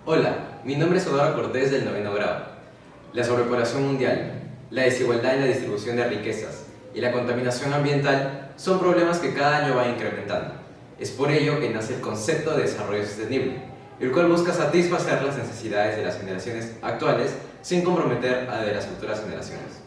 Hola, mi nombre es Eduardo Cortés del 9º grado. La sobrepoblación mundial, la desigualdad en la distribución de riquezas y la contaminación ambiental son problemas que cada año van incrementando. Es por ello que nace el concepto de desarrollo sostenible, el cual busca satisfacer las necesidades de las generaciones actuales sin comprometer a de las futuras generaciones.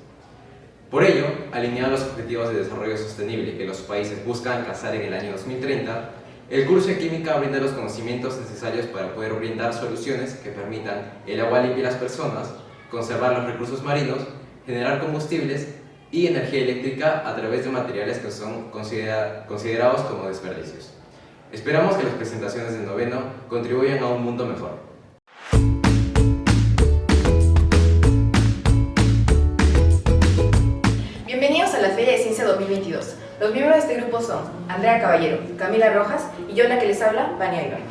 Por ello, alineado a los objetivos de desarrollo sostenible que los países buscan alcanzar en el año 2030, el curso de Química brinda los conocimientos necesarios para poder brindar soluciones que permitan el agua limpia a las personas, conservar los recursos marinos, generar combustibles y energía eléctrica a través de materiales que son considerados como desperdicios. Esperamos que las presentaciones del 9º contribuyan a un mundo mejor. Bienvenidos a la Feria de Ciencia 2022. Los miembros de este grupo son Andrea Caballero, Camila Rojas y yo, la que les habla, Vania Ibarra.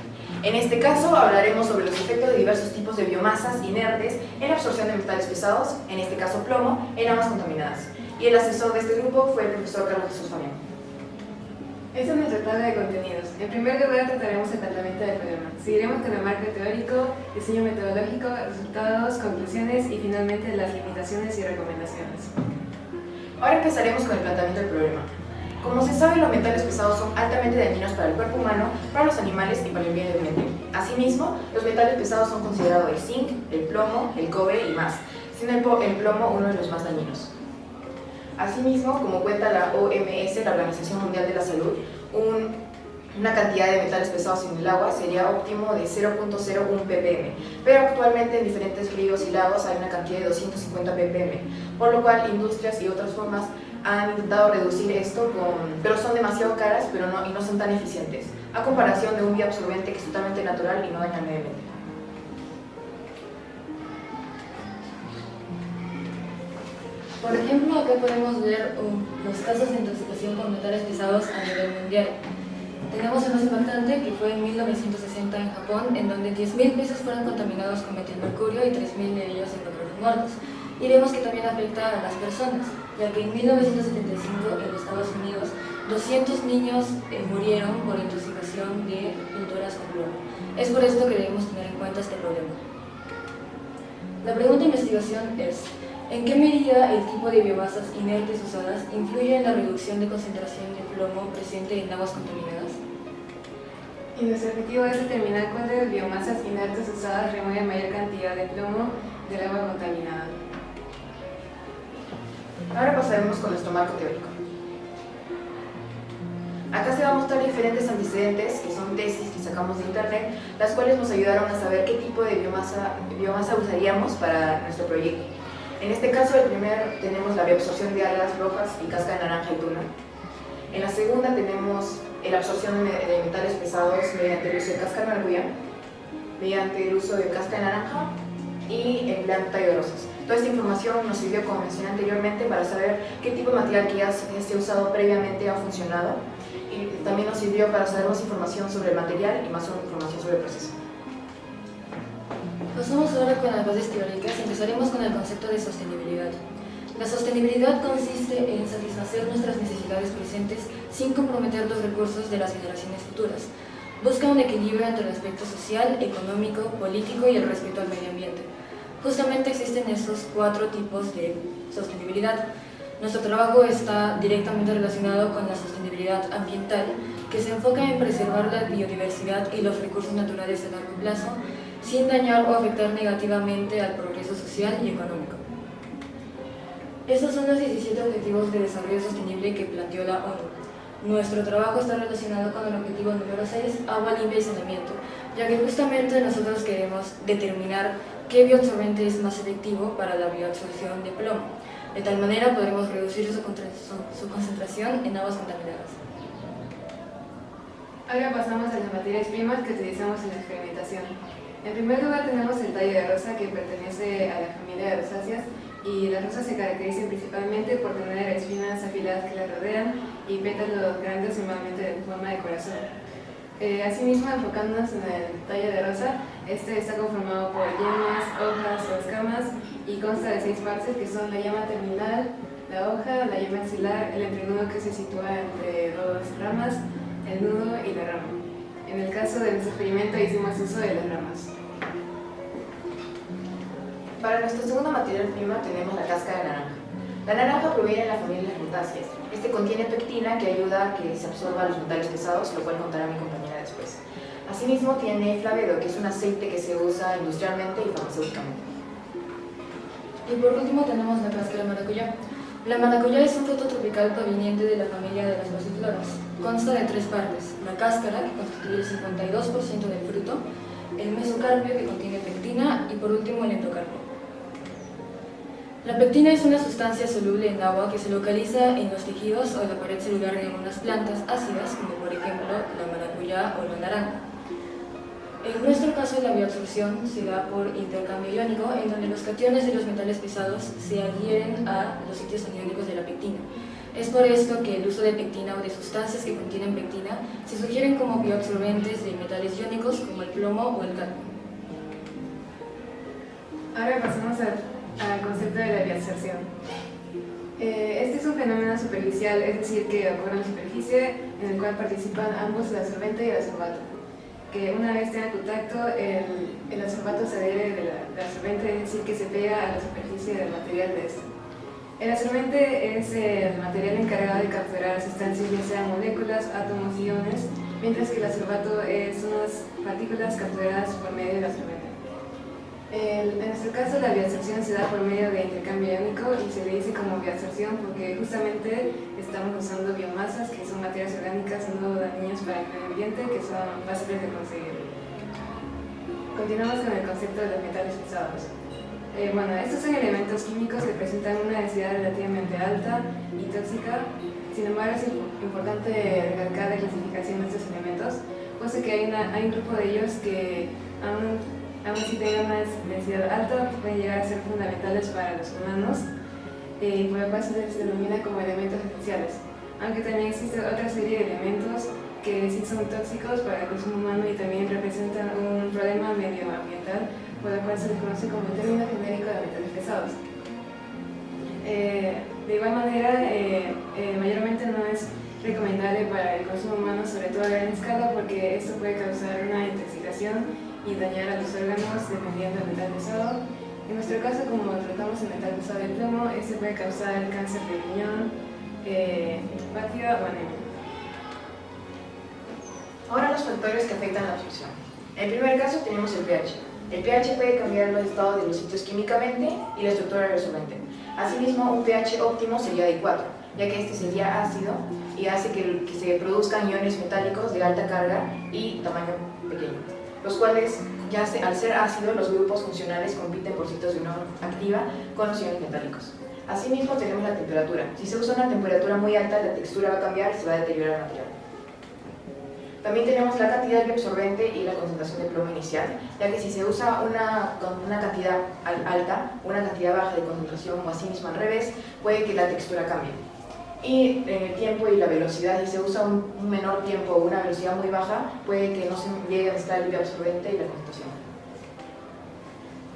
En este caso hablaremos sobre los efectos de diversos tipos de biomasas inertes en la absorción de metales pesados, en este caso plomo, en aguas contaminadas. Y el asesor de este grupo fue el profesor Carlos Jesús Fabián. Esta es nuestra tabla de contenidos. En primer lugar trataremos el planteamiento del problema. Seguiremos con el marco teórico, diseño metodológico, resultados, conclusiones y finalmente las limitaciones y recomendaciones. Ahora empezaremos con el planteamiento del problema. Como se sabe, los metales pesados son altamente dañinos para el cuerpo humano, para los animales y para el medio ambiente. Asimismo, los metales pesados son considerados el zinc, el plomo, el cobre y más, siendo el plomo uno de los más dañinos. Asimismo, como cuenta la OMS, la Organización Mundial de la Salud, una cantidad de metales pesados en el agua sería óptimo de 0.01 ppm, pero actualmente en diferentes ríos y lagos hay una cantidad de 250 ppm, por lo cual industrias y otras formas han intentado reducir esto, pero son demasiado caras y no son tan eficientes, a comparación de un bioabsorbente que es totalmente natural y no daña al medio ambiente. Por ejemplo, acá podemos ver los casos de intoxicación con metales pesados a nivel mundial. Tenemos el más impactante, que fue en 1960 en Japón, en donde 10.000 pisos fueron contaminados con metilmercurio y 3.000 de ellos se encontraron muertos. Y vemos que también afecta a las personas, ya que en 1975 en Estados Unidos 200 niños murieron por intoxicación de pinturas con plomo. Es por esto que debemos tener en cuenta este problema. La pregunta de investigación es: ¿en qué medida el tipo de biomasas inertes usadas influye en la reducción de concentración de plomo presente en aguas contaminadas? Y nuestro objetivo es determinar cuáles biomasas inertes usadas remueven mayor cantidad de plomo del agua contaminada. Ahora pasaremos con nuestro marco teórico. Acá se va a mostrar diferentes antecedentes, que son tesis que sacamos de internet, las cuales nos ayudaron a saber qué tipo de biomasa usaríamos para nuestro proyecto. En este caso, el primero tenemos la bioabsorción de algas rojas y cáscara de naranja y tuna. En la segunda tenemos la absorción de metales pesados mediante el uso de cáscara de maracuyá, mediante el uso de cáscara de naranja y empleando tallo de rosas. Toda esta información nos sirvió, como mencioné anteriormente, para saber qué tipo de material que ya se ha usado previamente ha funcionado, y también nos sirvió para saber más información sobre el material y más información sobre el proceso. Pasamos ahora con las bases teóricas y empezaremos con el concepto de sostenibilidad. La sostenibilidad consiste en satisfacer nuestras necesidades presentes sin comprometer los recursos de las generaciones futuras. Busca un equilibrio entre el aspecto social, económico, político y el respeto al medio ambiente. Justamente existen estos 4 tipos de sostenibilidad. Nuestro trabajo está directamente relacionado con la sostenibilidad ambiental, que se enfoca en preservar la biodiversidad y los recursos naturales a largo plazo, sin dañar o afectar negativamente al progreso social y económico. Estos son los 17 Objetivos de Desarrollo Sostenible que planteó la ONU. Nuestro trabajo está relacionado con el objetivo número 6, agua limpia y saneamiento, ya que justamente nosotros queremos determinar qué bioabsorbente es más efectivo para la bioabsorción de plomo. De tal manera podremos reducir su concentración en aguas contaminadas. Ahora pasamos a las materias primas que utilizamos en la experimentación. En primer lugar tenemos el tallo de rosa, que pertenece a la familia de rosáceas, y las rosas se caracterizan principalmente por tener espinas afiladas que las rodean y pétalos grandes, normalmente de forma de corazón. Asimismo, enfocándonos en el tallo de rosa, este está conformado por yemas, hojas o escamas y consta de 6 partes, que son la yema terminal, la hoja, la yema axilar, el entrenudo que se sitúa entre 2 ramas, el nudo y la rama. En el caso de nuestro experimento hicimos uso de las ramas. Para nuestra segunda materia prima tenemos la cáscara de naranja. La naranja proviene de la familia de las rutáceas. Este contiene pectina que ayuda a que se absorban los metales pesados, lo cual contará mi compañera después. Asimismo tiene flavedo, que es un aceite que se usa industrialmente y farmacéuticamente. Y por último tenemos la cáscara de maracuyá. La maracuyá es un fruto tropical proveniente de la familia de las versifloras. Consta de 3 partes: la cáscara, que constituye el 52% del fruto, el mesocarpio, que contiene pectina, y por último el endocarpio. La pectina es una sustancia soluble en agua que se localiza en los tejidos o en la pared celular de algunas plantas ácidas, como por ejemplo la maracuyá o la naranja. En nuestro caso, la bioabsorción se da por intercambio iónico, en donde los cationes de los metales pesados se adhieren a los sitios aniónicos de la pectina. Es por esto que el uso de pectina o de sustancias que contienen pectina se sugieren como bioabsorbentes de metales iónicos como el plomo o el cadmio. Ahora pasamos al concepto de la bioabsorción. Este es un fenómeno superficial, es decir, que ocurre en la superficie en el cual participan ambos el absorbente y el absorbato. Que una vez tenga contacto, el absorbato se adhiere del absorbente, es decir, que se pega a la superficie del material de este. El absorbente es el material encargado de capturar sustancias, ya sean moléculas, átomos, iones, mientras que el absorbato son unas partículas capturadas por medio del absorbente. En nuestro caso, la bioabsorción se da por medio de intercambio iónico y se le dice como bioabsorción porque justamente estamos usando biomasas, que son materias orgánicas no dañinas para el medio ambiente, que son fáciles de conseguir. Continuamos con el concepto de los metales pesados. Estos son elementos químicos que presentan una densidad relativamente alta y tóxica. Sin embargo, es importante recalcar la clasificación de estos elementos, puesto que hay un grupo de ellos que aún si tengan una densidad alta, pueden llegar a ser fundamentales para los humanos, por lo cual se les denomina como elementos esenciales. Aunque también existe otra serie de elementos que sí son tóxicos para el consumo humano y también representan un problema medioambiental, por lo cual se les conoce como el término genérico de metales pesados. De igual manera, mayormente no es recomendable para el consumo humano, sobre todo a gran escala, porque esto puede causar una intoxicación y dañar a los órganos dependiendo del metal pesado. En nuestro caso, como tratamos el metal pesado del plomo, este puede causar cáncer de riñón, hepatio o anemia. Ahora los factores que afectan la absorción. En el primer caso tenemos el pH. El pH puede cambiar los estados de los sitios químicamente y la estructura del resolvente. Asimismo, un pH óptimo sería de 4, ya que este sería ácido y hace que se produzcan iones metálicos de alta carga y tamaño pequeño, los cuales, al ser ácido, los grupos funcionales compiten por sitios de unión activa con los iones metálicos. Asimismo, tenemos la temperatura. Si se usa una temperatura muy alta, la textura va a cambiar y se va a deteriorar el material. También tenemos la cantidad de absorbente y la concentración de plomo inicial, ya que si se usa una cantidad alta, una cantidad baja de concentración o asimismo al revés, puede que la textura cambie. Y en el tiempo y la velocidad, si se usa un menor tiempo o una velocidad muy baja, puede que no se llegue a mezclar el bioabsorbente y la concentración.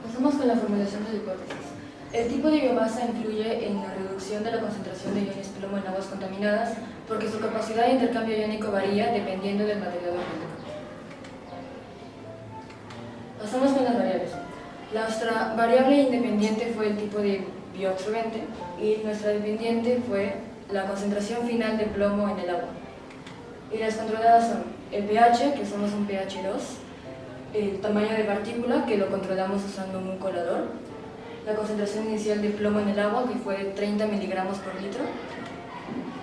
Pasamos con la formulación de la hipótesis. El tipo de biomasa influye en la reducción de la concentración de iones plomo en aguas contaminadas porque su capacidad de intercambio iónico varía dependiendo del material orgánico. Pasamos con las variables. Nuestra variable independiente fue el tipo de bioabsorbente y nuestra dependiente fue la concentración final de plomo en el agua. Y las controladas son el pH, que somos un pH 2, el tamaño de partícula, que lo controlamos usando un colador, la concentración inicial de plomo en el agua, que fue de 30 miligramos por litro,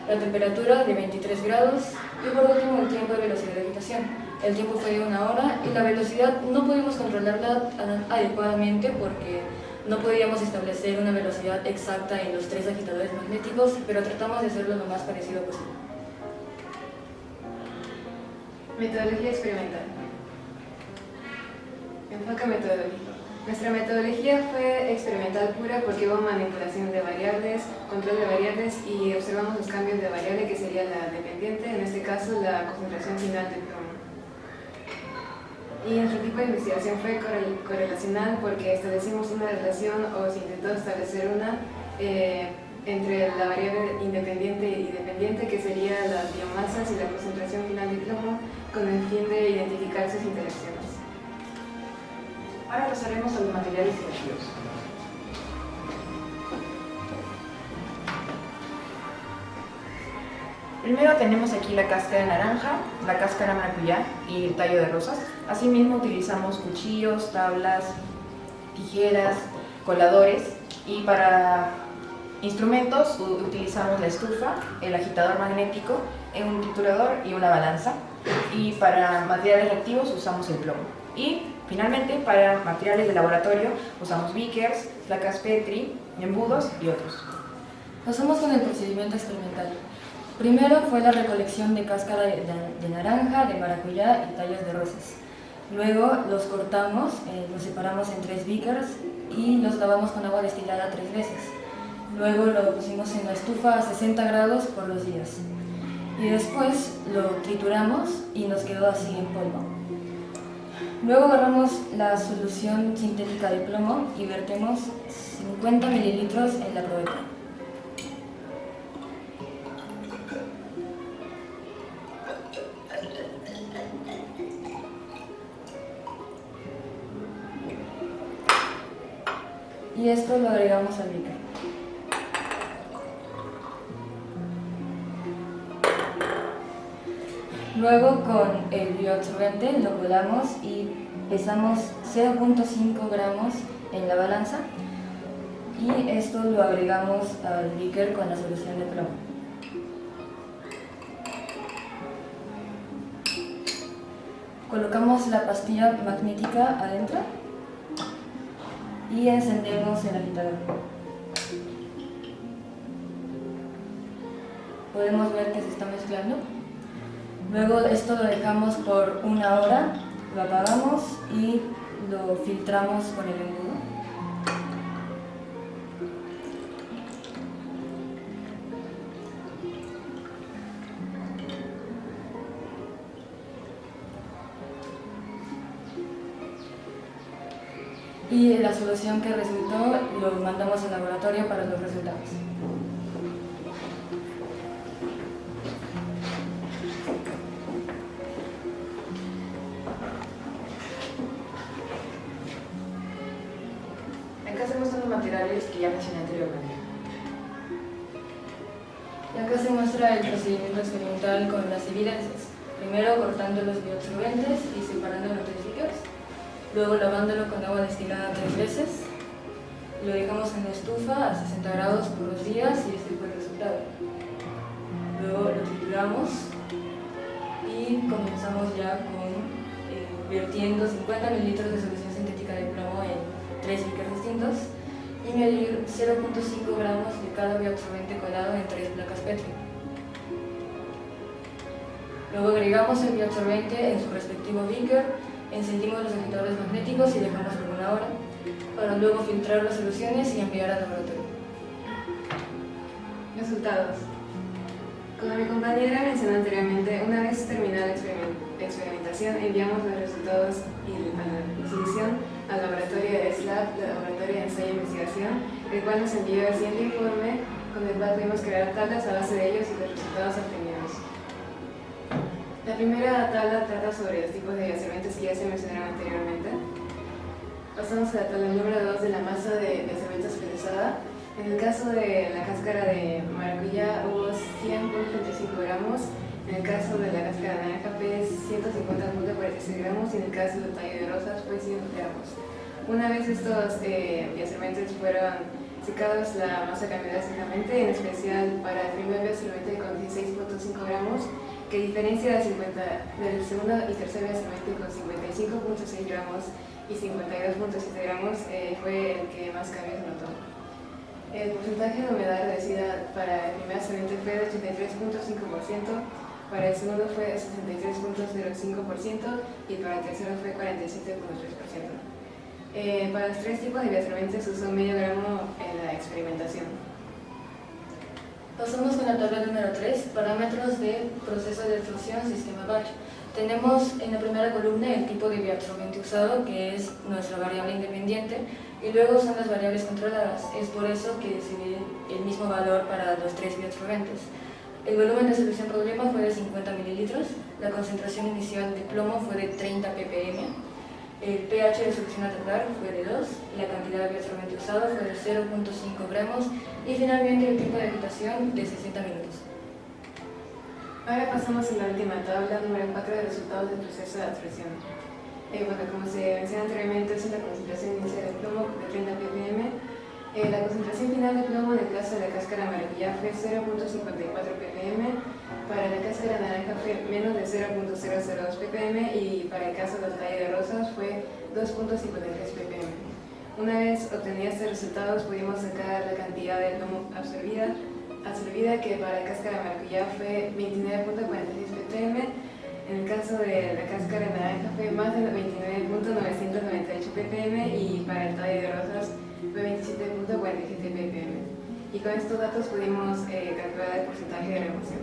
la temperatura de 23 grados y por último el tiempo de velocidad de agitación. El tiempo fue de 1 hora y la velocidad no pudimos controlarla adecuadamente porque no podíamos establecer una velocidad exacta en los 3 agitadores magnéticos, pero tratamos de hacerlo lo más parecido posible. Metodología experimental. Enfoque metodológico. Nuestra metodología fue experimental pura porque hubo manipulación de variables, control de variables y observamos los cambios de variable que sería la dependiente, en este caso la concentración final del plomo. Y nuestro tipo de investigación fue correlacional porque establecimos una relación o se intentó establecer una entre la variable independiente y dependiente, que sería las biomasas y la concentración final de plomo, con el fin de identificar sus interacciones. Ahora pasaremos a los materiales y residuos. Primero tenemos aquí la cáscara de naranja, la cáscara maracuyá y el tallo de rosas. Asimismo utilizamos cuchillos, tablas, tijeras, coladores, y para instrumentos utilizamos la estufa, el agitador magnético, un triturador y una balanza. Y para materiales reactivos usamos el plomo. Y finalmente para materiales de laboratorio usamos beakers, placas Petri, embudos y otros. Pasamos con el procedimiento experimental. Primero fue la recolección de cáscara de naranja, de maracuyá y tallos de rosas. Luego los cortamos, los separamos en 3 beakers y los lavamos con agua destilada 3 veces. Luego lo pusimos en la estufa a 60 grados por 2 días. Y después lo trituramos y nos quedó así en polvo. Luego agarramos la solución sintética de plomo y vertemos 50 mililitros en la probeta. Y esto lo agregamos al beaker. Luego con el bioabsorbente lo colamos y pesamos 0.5 gramos en la balanza y esto lo agregamos al beaker con la solución de plomo. Colocamos la pastilla magnética adentro y encendemos el agitador. Podemos ver que se está mezclando. Luego esto lo dejamos por 1 hora, lo apagamos y lo filtramos con el embudo. Y la solución que resultó lo mandamos al laboratorio para los resultados. Acá se muestran los materiales que ya mencioné anteriormente. Y acá se muestra el procedimiento experimental con las evidencias. Primero cortando los bioabsorbentes y separándolo en 3 beakers. Luego lavándolo con agua destilada 3 veces. Lo dejamos en la estufa a 60 grados por 2 días y este fue el resultado. Luego lo trituramos y comenzamos ya con vertiendo 50 mililitros de solución sintética de plomo en 3 beakers distintos y medir 0.5 gramos de cada bioabsorbente colado en 3 placas Petri. Luego agregamos el bioabsorbente en su respectivo beaker, encendimos los agitadores magnéticos y dejamos por 1 hora, para luego filtrar las soluciones y enviar al laboratorio. Resultados. Como mi compañera mencionó anteriormente, una vez terminada la experimentación, enviamos los resultados y la solución al laboratorio de SLAB, Laboratorio de Ensayo e Investigación, el cual nos envió el siguiente informe, con el cual pudimos crear tablas a base de ellos y los resultados obtenidos. La primera tabla trata sobre los tipos de bioabsorbentes que ya se mencionaron anteriormente. Pasamos a la tabla número 2 de la masa de bioabsorbentes procesada. En el caso de la cáscara de maracuyá hubo 100.35 gramos, en el caso de la cáscara de naranja fue 150.46 gramos y en el caso del tallo de rosas fue 100 gramos. Una vez estos bioabsorbentes fueron secados, la masa cambió drásticamente, en especial para el primer bioabsorbente con 16.5 gramos, que diferencia del segundo y tercer bioabsorbente con 55.6 gramos y 52.7 gramos, fue el que más cambios notó. El porcentaje de humedad reducida para el primer absorbente fue de 83.5%, para el segundo fue 63.05% y para el tercero fue 47.3%. Para los 3 tipos de bioabsorbentes se usó medio gramo en la experimentación. Pasamos con la tabla número 3, parámetros de proceso de fusión sistema batch. Tenemos en la primera columna el tipo de bioabsorbente usado, que es nuestra variable independiente, y luego son las variables controladas. Es por eso que se ve el mismo valor para los 3 bioabsorbentes. El volumen de solución problema fue de 50 mililitros, la concentración inicial de plomo fue de 30 ppm, el pH de solución a tratar fue de 2, la cantidad de bioabsorbente usado fue de 0.5 gramos y finalmente el tiempo de agitación de 60 minutos. Ahora pasamos a la última tabla, número 4, de resultados del proceso de absorción. Como se mencionó anteriormente, es la concentración inicial de plomo de 30 ppm. La concentración final de plomo en el caso de la cáscara maracuyá fue 0.54 ppm, para la cáscara naranja fue menos de 0.002 ppm y para el caso del tallo de rosas fue 2.53 ppm. Una vez obtenidos estos resultados pudimos sacar la cantidad de plomo absorbida, que para la cáscara maracuyá fue 29.46 ppm. En el caso de la cáscara naranja fue más de 29.998 ppm y para el tallo de rosas fue 27.47 ppm. Y con estos datos pudimos calcular el porcentaje de remoción.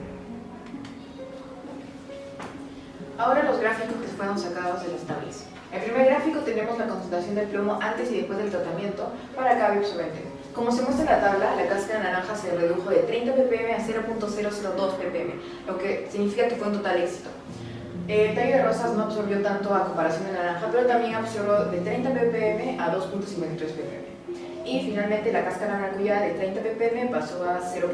Ahora los gráficos que fueron sacados de las tablas. En el primer gráfico tenemos la concentración del plomo antes y después del tratamiento para cada absorbente. Como se muestra en la tabla, la cáscara naranja se redujo de 30 ppm a 0.002 ppm, lo que significa que fue un total éxito. El tallo de rosas no absorbió tanto a comparación de naranja, pero también absorbió de 30 ppm a 2.53 ppm. Y finalmente la cáscara maracuyá de 30 ppm pasó a 0.54.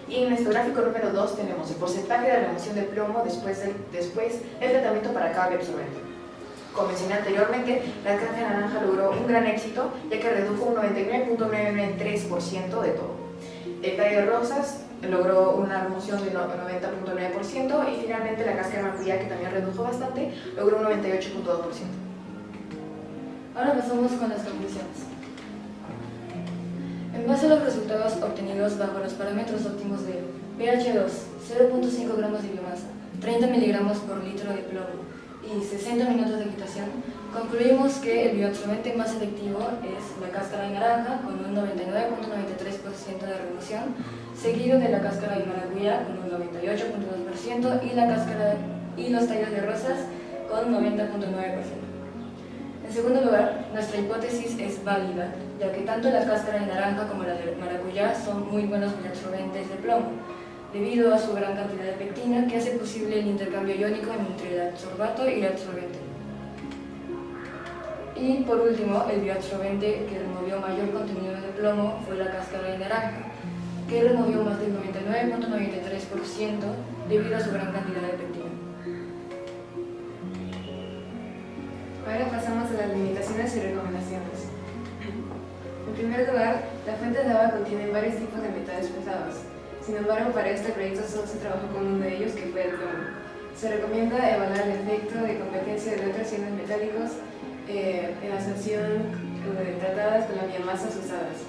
Y en nuestro gráfico número 2 tenemos el porcentaje de remoción de plomo después del tratamiento para cada absorbente. Como mencioné anteriormente, la cáscara naranja logró un gran éxito, ya que redujo un 99.993% de todo. El tallo de rosas logró una remoción de 90.9% y finalmente la cáscara maracuyá, que también redujo bastante, logró un 98.2%. Ahora pasamos con las conclusiones. En base a los resultados obtenidos bajo los parámetros óptimos de pH 2, 0.5 gramos de biomasa, 30 miligramos por litro de plomo y 60 minutos de agitación, concluimos que el bioabsorbente más efectivo es la cáscara de naranja con un 99.93% de remoción, seguido de la cáscara de maracuyá con un 98.2% y los tallos de rosas con 90.9%. En segundo lugar, nuestra hipótesis es válida, ya que tanto la cáscara de naranja como la de maracuyá son muy buenos bioabsorbentes de plomo, debido a su gran cantidad de pectina que hace posible el intercambio iónico entre el adsorbato y el absorbente. Y por último, el bioabsorbente que removió mayor contenido de plomo fue la cáscara de naranja, que removió más del 99.93% debido a su gran cantidad de pectina. Ahora pasamos a las limitaciones y recomendaciones. En primer lugar, las fuentes de agua contienen varios tipos de metales pesados. Sin embargo, para este proyecto solo se trabajó con uno de ellos, que fue el plomo. Se recomienda evaluar el efecto de competencia de otros iones metálicos en la absorción tratadas con las biomasas usadas.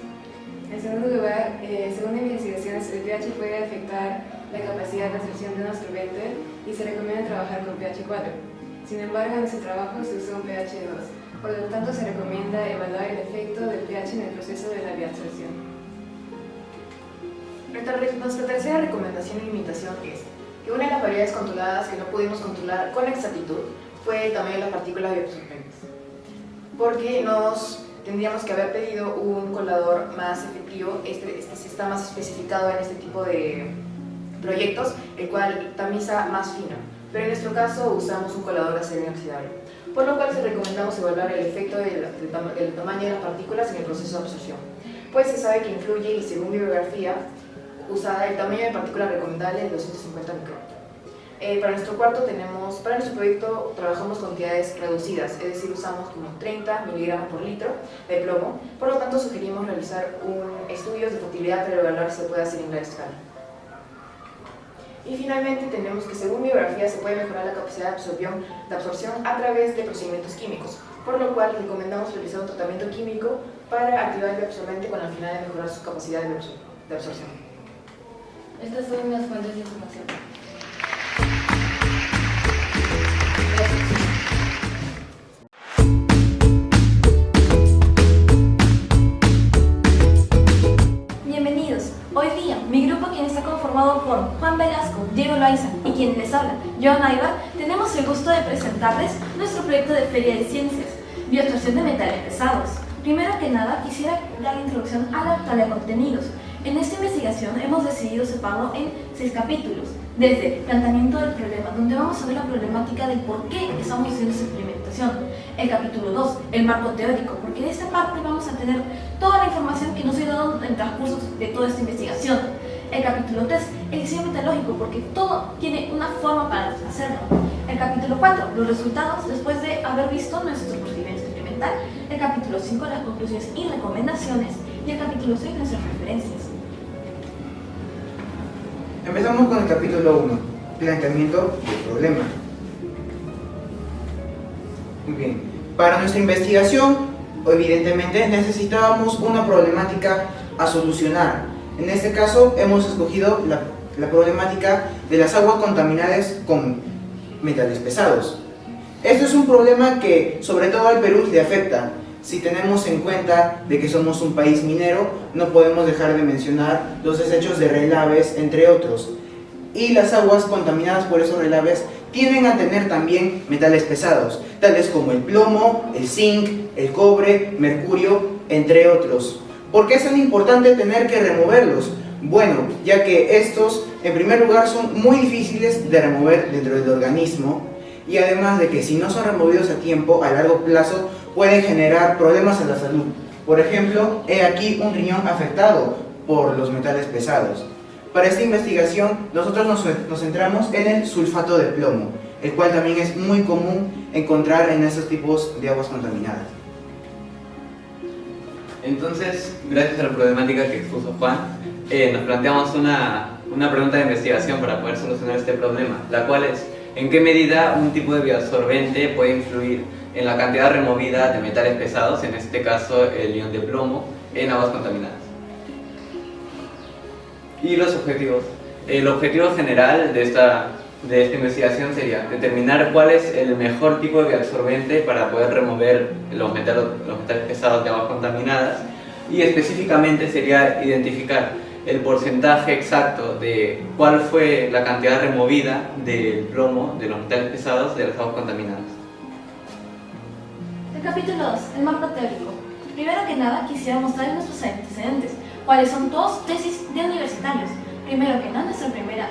En segundo lugar, según investigaciones, el pH puede afectar la capacidad de absorción de un absorbente y se recomienda trabajar con pH 4. Sin embargo, en ese trabajo se usó un pH 2, por lo tanto se recomienda evaluar el efecto del pH en el proceso de la bioabsorción. Nuestra tercera recomendación y limitación es que una de las variables controladas que no pudimos controlar con exactitud fue el tamaño de las partículas bioabsorbentes, porque tendríamos que haber pedido un colador más efectivo. Este está más especificado en este tipo de proyectos, el cual tamiza más fino, pero en nuestro caso usamos un colador de acero inoxidable, por lo cual recomendamos evaluar el efecto del tamaño de las partículas en el proceso de absorción, pues se sabe que influye, y según bibliografía usada, el tamaño de partícula recomendable es 250 micrómetros. Para nuestro proyecto trabajamos con cantidades reducidas, es decir, usamos como 30 miligramos por litro de plomo, por lo tanto sugerimos realizar estudios de factibilidad para evaluar si se puede hacer en gran escala. Y finalmente tenemos que, según bibliografía, se puede mejorar la capacidad de absorción a través de procedimientos químicos, por lo cual recomendamos realizar un tratamiento químico para activar el bioabsorbente con la finalidad de mejorar su capacidad de absorción. Estas son las fuentes de información. Bienvenidos. Hoy día, mi grupo, quien está conformado por Juan Velasco, Diego Loaiza y quien les habla, Joan Aiva, tenemos el gusto de presentarles nuestro proyecto de Feria de Ciencias, bioabsorción de metales pesados. Primero que nada, quisiera dar la introducción a la tabla de contenidos. En esta investigación hemos decidido separarlo en 6 capítulos, desde planteamiento del problema, donde vamos a ver la problemática de por qué estamos haciendo esa experimentación. El capítulo 2, el marco teórico, porque en esta parte vamos a tener toda la información que nos ha ido dando en el transcurso de toda esta investigación. El capítulo 3, el diseño metalógico, porque todo tiene una forma para hacerlo. El capítulo 4, los resultados después de haber visto nuestro procedimiento experimental. El capítulo 5, las conclusiones y recomendaciones. Y el capítulo 6, nuestras referencias. Empezamos con el capítulo 1, planteamiento del problema. Muy bien, para nuestra investigación, evidentemente necesitábamos una problemática a solucionar. En este caso hemos escogido la problemática de las aguas contaminadas con metales pesados. Esto es un problema que sobre todo al Perú le afecta. Si tenemos en cuenta de que somos un país minero, no podemos dejar de mencionar los desechos de relaves, entre otros. Y las aguas contaminadas por esos relaves tienden a tener también metales pesados, tales como el plomo, el zinc, el cobre, mercurio, entre otros. ¿Por qué es tan importante tener que removerlos? Bueno, ya que estos, en primer lugar, son muy difíciles de remover dentro del organismo, y además de que si no son removidos a tiempo, a largo plazo, pueden generar problemas a la salud. Por ejemplo, he aquí un riñón afectado por los metales pesados. Para esta investigación, nosotros nos centramos en el sulfato de plomo, el cual también es muy común encontrar en estos tipos de aguas contaminadas. Entonces, gracias a la problemática que expuso Juan, nos planteamos una pregunta de investigación para poder solucionar este problema, la cual es: ¿en qué medida un tipo de bioabsorbente puede influir en la cantidad removida de metales pesados, en este caso el ion de plomo, en aguas contaminadas? Y los objetivos. El objetivo general de esta investigación sería determinar cuál es el mejor tipo de bioabsorbente para poder remover los metales pesados de aguas contaminadas, y específicamente sería identificar el porcentaje exacto de cuál fue la cantidad removida del plomo, de los metales pesados, de las aguas contaminadas. El capítulo 2, el marco teórico. Primero que nada, quisiera mostrar nuestros antecedentes, cuáles son dos tesis de universitarios. Primero que nada, nuestro primer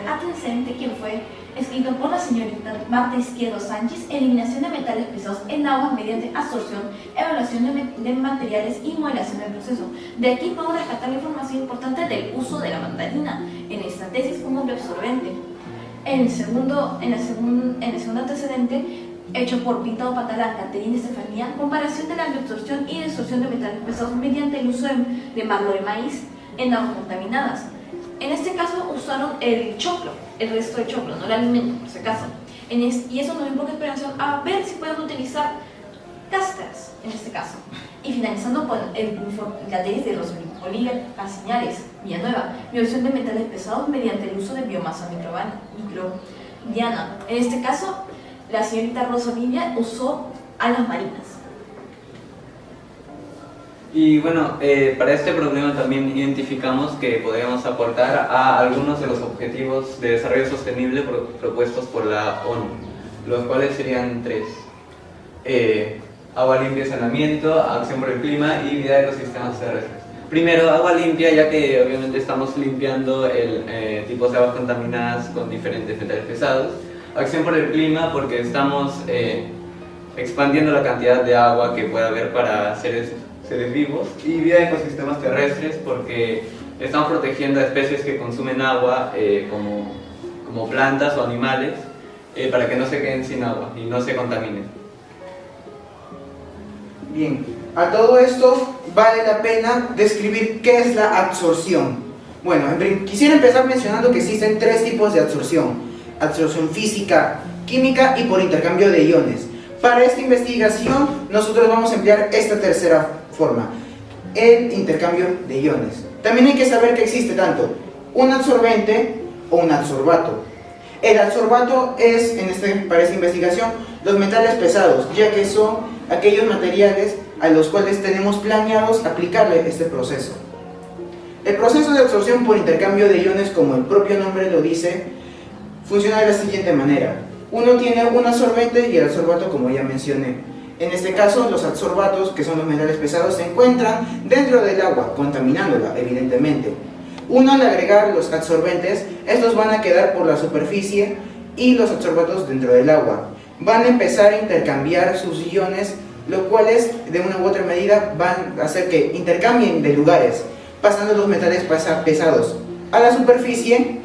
antecedente, quien fue escrito por la señorita Marta Izquierdo Sánchez: eliminación de metales pesados en aguas mediante absorción, evaluación de materiales y modelación del proceso. De aquí podemos rescatar la información importante del uso de la mandarina en esta tesis como bioabsorbente. En el segundo antecedente, hecho por Pintado Patalán, Caterina y Estefanía, comparación de la absorción y desorción de metales pesados mediante el uso de magro de maíz en aguas contaminadas. En este caso usaron el choclo, el resto de choclo, no el alimento, por si acaso. Y eso nos dio un poco de inspiración a ver si pueden utilizar cáscaras, en este caso. Y finalizando con la tesis de los Oliver Castañares, Villanueva, bioabsorción de metales pesados mediante el uso de biomasa microbiana. En este caso, la señorita Rosa Olivia usó algas marinas. Y bueno, para este problema también identificamos que podríamos aportar a algunos de los objetivos de desarrollo sostenible propuestos por la ONU, los cuales serían 3. Agua limpia y saneamiento, acción por el clima y vida de ecosistemas terrestres. Primero, agua limpia, ya que obviamente estamos limpiando tipos de aguas contaminadas con diferentes metales pesados. Acción por el clima, porque estamos expandiendo la cantidad de agua que pueda haber para seres vivos. Y vida de ecosistemas terrestres, porque estamos protegiendo a especies que consumen agua, como plantas o animales, para que no se queden sin agua y no se contaminen. Bien, a todo esto vale la pena describir qué es la absorción. Bueno, quisiera empezar mencionando que existen 3 tipos de absorción: absorción física, química y por intercambio de iones. Para esta investigación nosotros vamos a emplear esta tercera forma, el intercambio de iones. También hay que saber que existe tanto un absorbente o un adsorbato. El adsorbato es, para esta investigación, los metales pesados, ya que son aquellos materiales a los cuales tenemos planeados aplicarle este proceso. El proceso de absorción por intercambio de iones, como el propio nombre lo dice, funciona de la siguiente manera. Uno tiene un adsorbente y el adsorbato, como ya mencioné. En este caso, los adsorbatos, que son los metales pesados, se encuentran dentro del agua, contaminándola, evidentemente. Uno, al agregar los adsorbentes, estos van a quedar por la superficie y los adsorbatos dentro del agua. Van a empezar a intercambiar sus iones, lo cual de una u otra medida van a hacer que intercambien de lugares, pasando los metales pesados a la superficie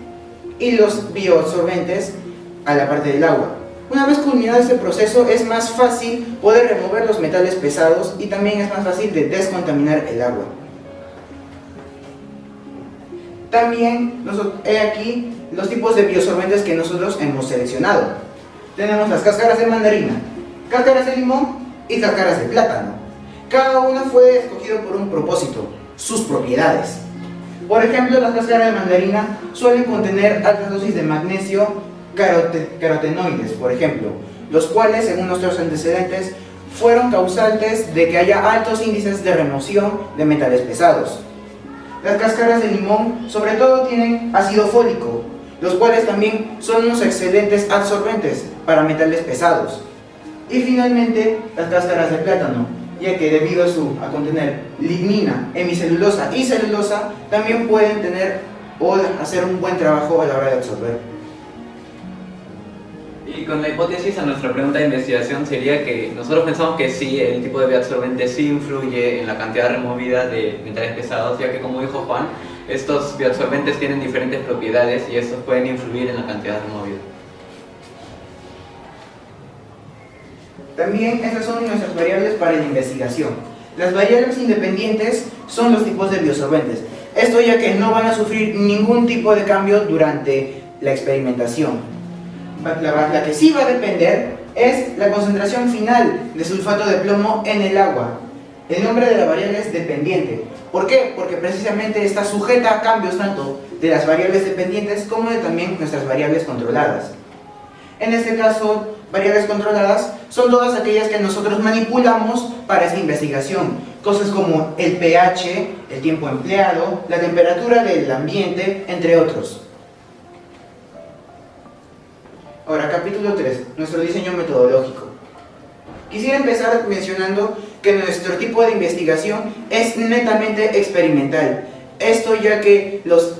y los bioabsorbentes a la parte del agua. Una vez culminado este proceso es más fácil poder remover los metales pesados y también es más fácil de descontaminar el agua. También he aquí los tipos de bioabsorbentes que nosotros hemos seleccionado. Tenemos las cáscaras de mandarina, cáscaras de limón y cáscaras de plátano. Cada una fue escogido por un propósito, sus propiedades. Por ejemplo, las cáscaras de mandarina suelen contener altas dosis de magnesio carotenoides, por ejemplo, los cuales, según nuestros antecedentes, fueron causantes de que haya altos índices de remoción de metales pesados. Las cáscaras de limón sobre todo tienen ácido fólico, los cuales también son unos excelentes absorbentes para metales pesados. Y finalmente las cáscaras de plátano, ya que debido a contener lignina, hemicelulosa y celulosa, también pueden tener o hacer un buen trabajo a la hora de absorber. Y con la hipótesis a nuestra pregunta de investigación sería que nosotros pensamos que sí, el tipo de bioabsorbente sí influye en la cantidad removida de metales pesados, ya que, como dijo Juan, estos bioabsorbentes tienen diferentes propiedades y estos pueden influir en la cantidad removida. También estas son nuestras variables para la investigación. Las variables independientes son los tipos de bioabsorbentes. Esto ya que no van a sufrir ningún tipo de cambio durante la experimentación. La que sí va a depender es la concentración final de sulfato de plomo en el agua. El nombre de la variable es dependiente. ¿Por qué? Porque precisamente está sujeta a cambios tanto de las variables dependientes como de también nuestras variables controladas. En este caso, variables controladas son todas aquellas que nosotros manipulamos para esta investigación. Cosas como el pH, el tiempo empleado, la temperatura del ambiente, entre otros. Ahora, capítulo 3, nuestro diseño metodológico. Quisiera empezar mencionando que nuestro tipo de investigación es netamente experimental. Esto ya que los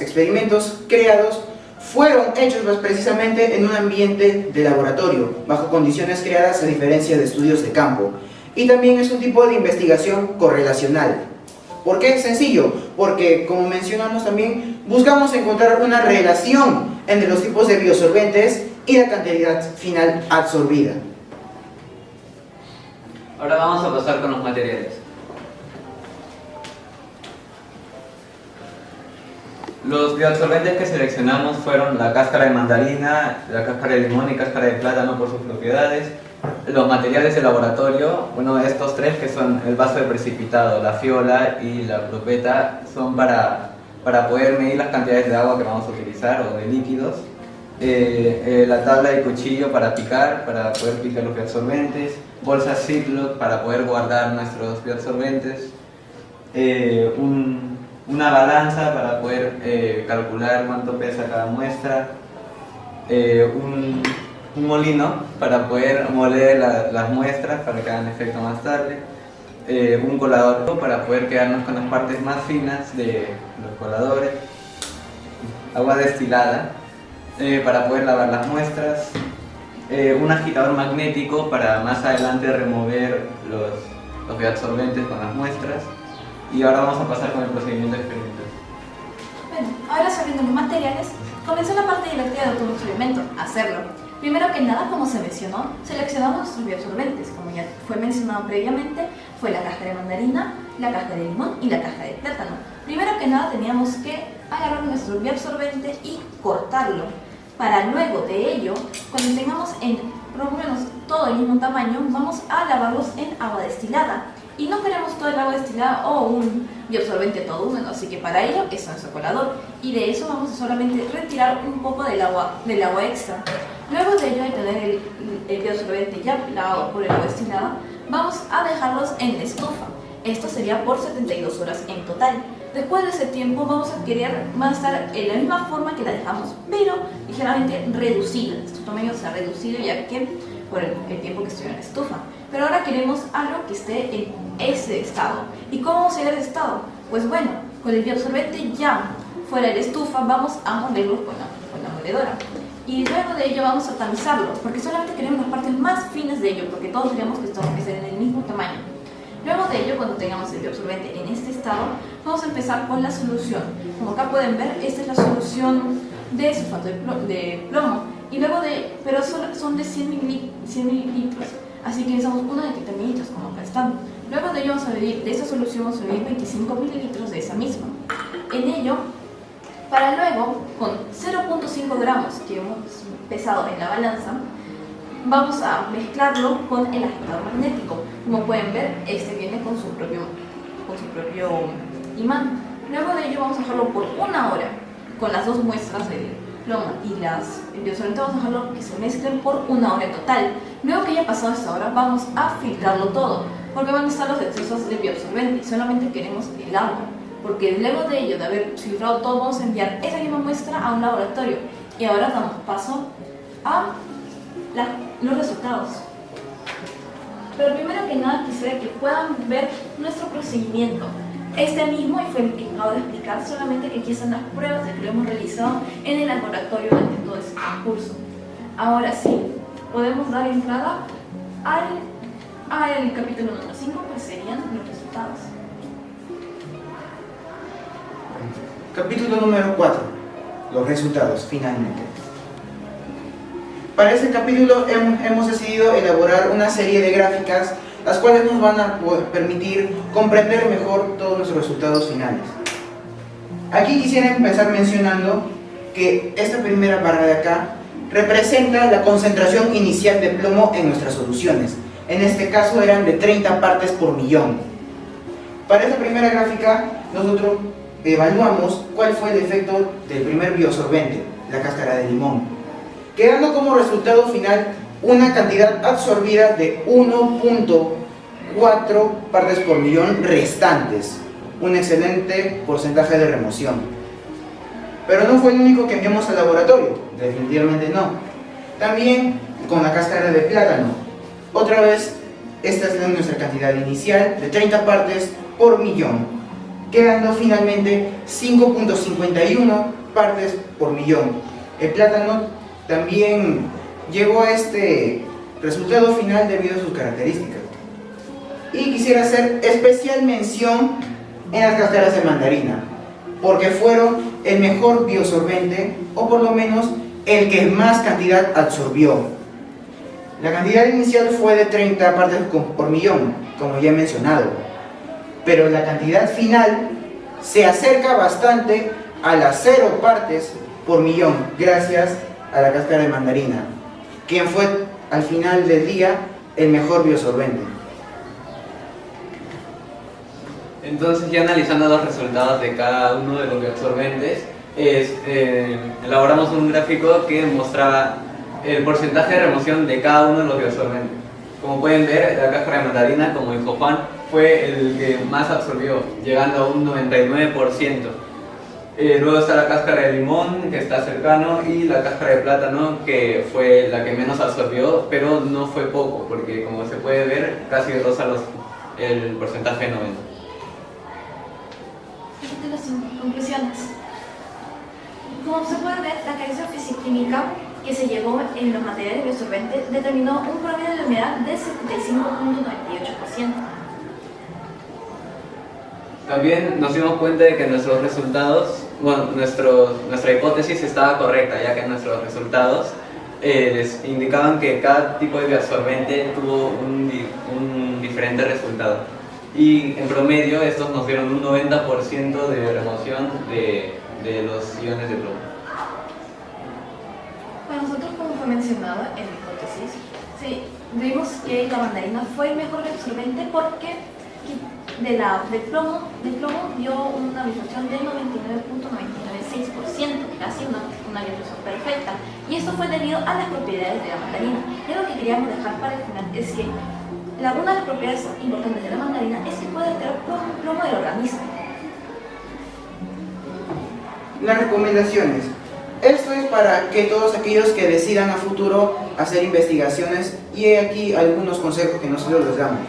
experimentos creados fueron hechos precisamente en un ambiente de laboratorio, bajo condiciones creadas a diferencia de estudios de campo. Y también es un tipo de investigación correlacional. ¿Por qué? Sencillo, porque como mencionamos también, buscamos encontrar una relación entre los tipos de bioabsorbentes y la cantidad final absorbida. Ahora vamos a pasar con los materiales. Los bioabsorbentes que seleccionamos fueron la cáscara de mandarina, la cáscara de limón y cáscara de plátano por sus propiedades. Los materiales de laboratorio, estos tres que son el vaso de precipitado, la fiola y la propeta, son para poder medir las cantidades de agua que vamos a utilizar o de líquidos. La tabla y cuchillo para picar, para poder picar los bioabsorbentes. Bolsas Ziploc para poder guardar nuestros bioabsorbentes. Una balanza para poder calcular cuánto pesa cada muestra. Un molino para poder moler las muestras para que hagan efecto más tarde. Un colador para poder quedarnos con las partes más finas de los coladores. Agua destilada para poder lavar las muestras. Un agitador magnético para más adelante remover los bioabsorbentes con las muestras. Y ahora vamos a pasar con el procedimiento experimental. Bueno, ahora sabiendo los materiales, comenzó la parte divertida de todo el experimento, hacerlo. Primero que nada, como se mencionó, seleccionamos nuestros bioabsorbentes. Como ya fue mencionado previamente, fue la cáscara de mandarina, la cáscara de limón y la cáscara de plátano. Primero que nada teníamos que agarrar nuestro bioabsorbente y cortarlo. Para luego de ello, cuando tengamos por lo menos todo el mismo tamaño, vamos a lavarlos en agua destilada. Y no queremos todo el agua destilada o un bioabsorbente todo húmedo, así que para ello es nuestro colador. Y de eso vamos a solamente retirar un poco del agua extra. Luego de ello, de tener el bioabsorbente ya lavado por el agua destilada, vamos a dejarlos en la estufa. Esto sería por 72 horas en total. Después de ese tiempo van a estar en la misma forma que la dejamos, pero ligeramente reducida. Su tamaño se ha reducido ya que por el tiempo que estuvo en la estufa. Pero ahora queremos algo que esté en ese estado. ¿Y cómo vamos a llegar a ese estado? Pues bueno, con el bioabsorbente ya fuera de la estufa vamos a molerlo con la moledora. Y luego de ello vamos a tamizarlo, porque solamente queremos las partes más finas de ello, porque todos queremos que estén en el mismo tamaño. Luego de ello, cuando tengamos el bioabsorbente en este estado, Vamos a empezar con la solución. Como acá pueden ver, esta es la solución de sulfato de plomo. Y luego pero son de 100 mililitros, así que necesitamos uno de 30 mililitros, como acá están. Luego de ello vamos a medir, de esta solución vamos a medir 25 mililitros de esa misma. En ello, para luego, con 0.5 gramos que hemos pesado en la balanza, vamos a mezclarlo con el agitador magnético. Como pueden ver, este viene con su propio imán. Luego de ello vamos a dejarlo por 1 hora con las dos muestras de plomo y el biosolvente. Vamos a dejarlo que se mezclen por 1 hora en total. Luego que haya pasado esta hora vamos a filtrarlo todo, porque van a estar los excesos de bioabsorbente y solamente queremos el agua. Porque luego de ello, de haber filtrado todo, vamos a enviar esa misma muestra a un laboratorio. Y ahora damos paso a los resultados. Pero primero que nada quisiera que puedan ver nuestro procedimiento. Este mismo fue el que acabo de explicar, solamente que aquí están las pruebas de que lo hemos realizado en el laboratorio durante todo este curso. Ahora sí, podemos dar entrada al capítulo número 5, que serían los resultados. Capítulo número 4. Los resultados, finalmente. Para este capítulo hemos decidido elaborar una serie de gráficas, las cuales nos van a permitir comprender mejor todos nuestros resultados finales. Aquí quisiera empezar mencionando que esta primera barra de acá representa la concentración inicial de plomo en nuestras soluciones. En este caso eran de 30 partes por millón. Para esta primera gráfica nosotros evaluamos cuál fue el efecto del primer bioabsorbente, la cáscara de limón, quedando como resultado final una cantidad absorbida de 1.4 partes por millón restantes, un excelente porcentaje de remoción. Pero no fue el único que enviamos al laboratorio, definitivamente no. También con la cáscara de plátano. Otra vez, esta es nuestra cantidad inicial de 30 partes por millón, quedando finalmente 5.51 partes por millón. El plátano también llegó a este resultado final debido a sus características. Y quisiera hacer especial mención en las cáscaras de mandarina, porque fueron el mejor bioabsorbente, o por lo menos el que más cantidad absorbió. La cantidad inicial fue de 30 partes por millón, como ya he mencionado, pero la cantidad final se acerca bastante a las 0 partes por millón, gracias a la cáscara de mandarina, quien fue al final del día el mejor bioabsorbente. Entonces, ya analizando los resultados de cada uno de los bioabsorbentes, elaboramos un gráfico que mostraba el porcentaje de remoción de cada uno de los bioabsorbentes. Como pueden ver, la cáscara de mandarina, como dijo Juan, fue el que más absorbió, llegando a un 99%. Luego está la cáscara de limón, que está cercano, y la cáscara de plátano, que fue la que menos absorbió, pero no fue poco, porque como se puede ver, casi roza el porcentaje de 90%. Aquí las conclusiones. Como se puede ver, la característica físico-química que se llevó en los materiales bioabsorbentes determinó un promedio de humedad de 75.98%. También nos dimos cuenta de que nuestros resultados, bueno, nuestra hipótesis estaba correcta, ya que nuestros resultados les indicaban que cada tipo de bioabsorbente tuvo un diferente resultado. Y en promedio estos nos dieron un 90% de remoción de los iones de plomo. Para nosotros, como fue mencionado en la hipótesis, sí, vimos que la mandarina fue el mejor absorbente porque de plomo dio una absorción del 99.996%, casi una absorción perfecta. Y esto fue debido a las propiedades de la mandarina. Y lo que queríamos dejar para el final es que una de las propiedades importantes de la mandarina es que puede alterar plomo del organismo. Las recomendaciones. Esto es para que todos aquellos que decidan a futuro hacer investigaciones, y he aquí algunos consejos que nosotros les damos.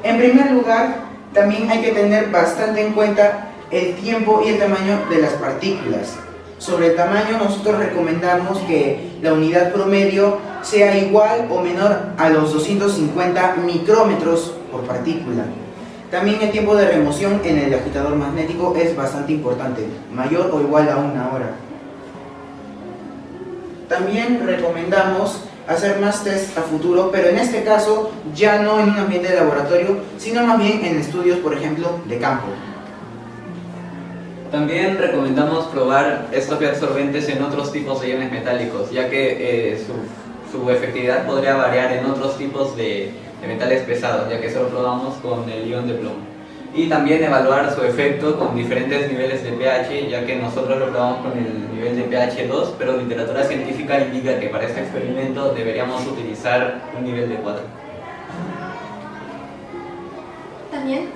En primer lugar, también hay que tener bastante en cuenta el tiempo y el tamaño de las partículas. Sobre el tamaño, nosotros recomendamos que la unidad promedio sea igual o menor a los 250 micrómetros por partícula. También el tiempo de remoción en el agitador magnético es bastante importante, mayor o igual a 1 hora. También recomendamos hacer más test a futuro, pero en este caso ya no en un ambiente de laboratorio, sino más bien en estudios, por ejemplo, de campo. También recomendamos probar estos bioabsorbentes en otros tipos de iones metálicos, ya que su efectividad podría variar en otros tipos de metales pesados, ya que solo probamos con el ion de plomo. Y también evaluar su efecto con diferentes niveles de pH, ya que nosotros lo probamos con el nivel de pH 2, pero literatura científica indica que para este experimento deberíamos utilizar un nivel de 4. También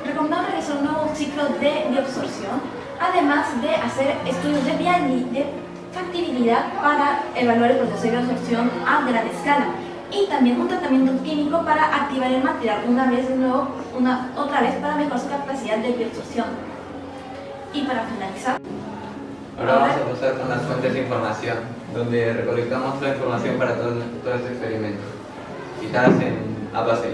recomendamos realizar un nuevo ciclo de absorción, además de hacer estudios de factibilidad para evaluar el proceso de absorción a gran escala, y también un tratamiento químico para activar el material otra vez para mejorar su capacidad de bioabsorción. Y para finalizar, Ahora vamos a pasar con las fuentes de información, donde recolectamos la información para todo este experimento, citadas en APA 6.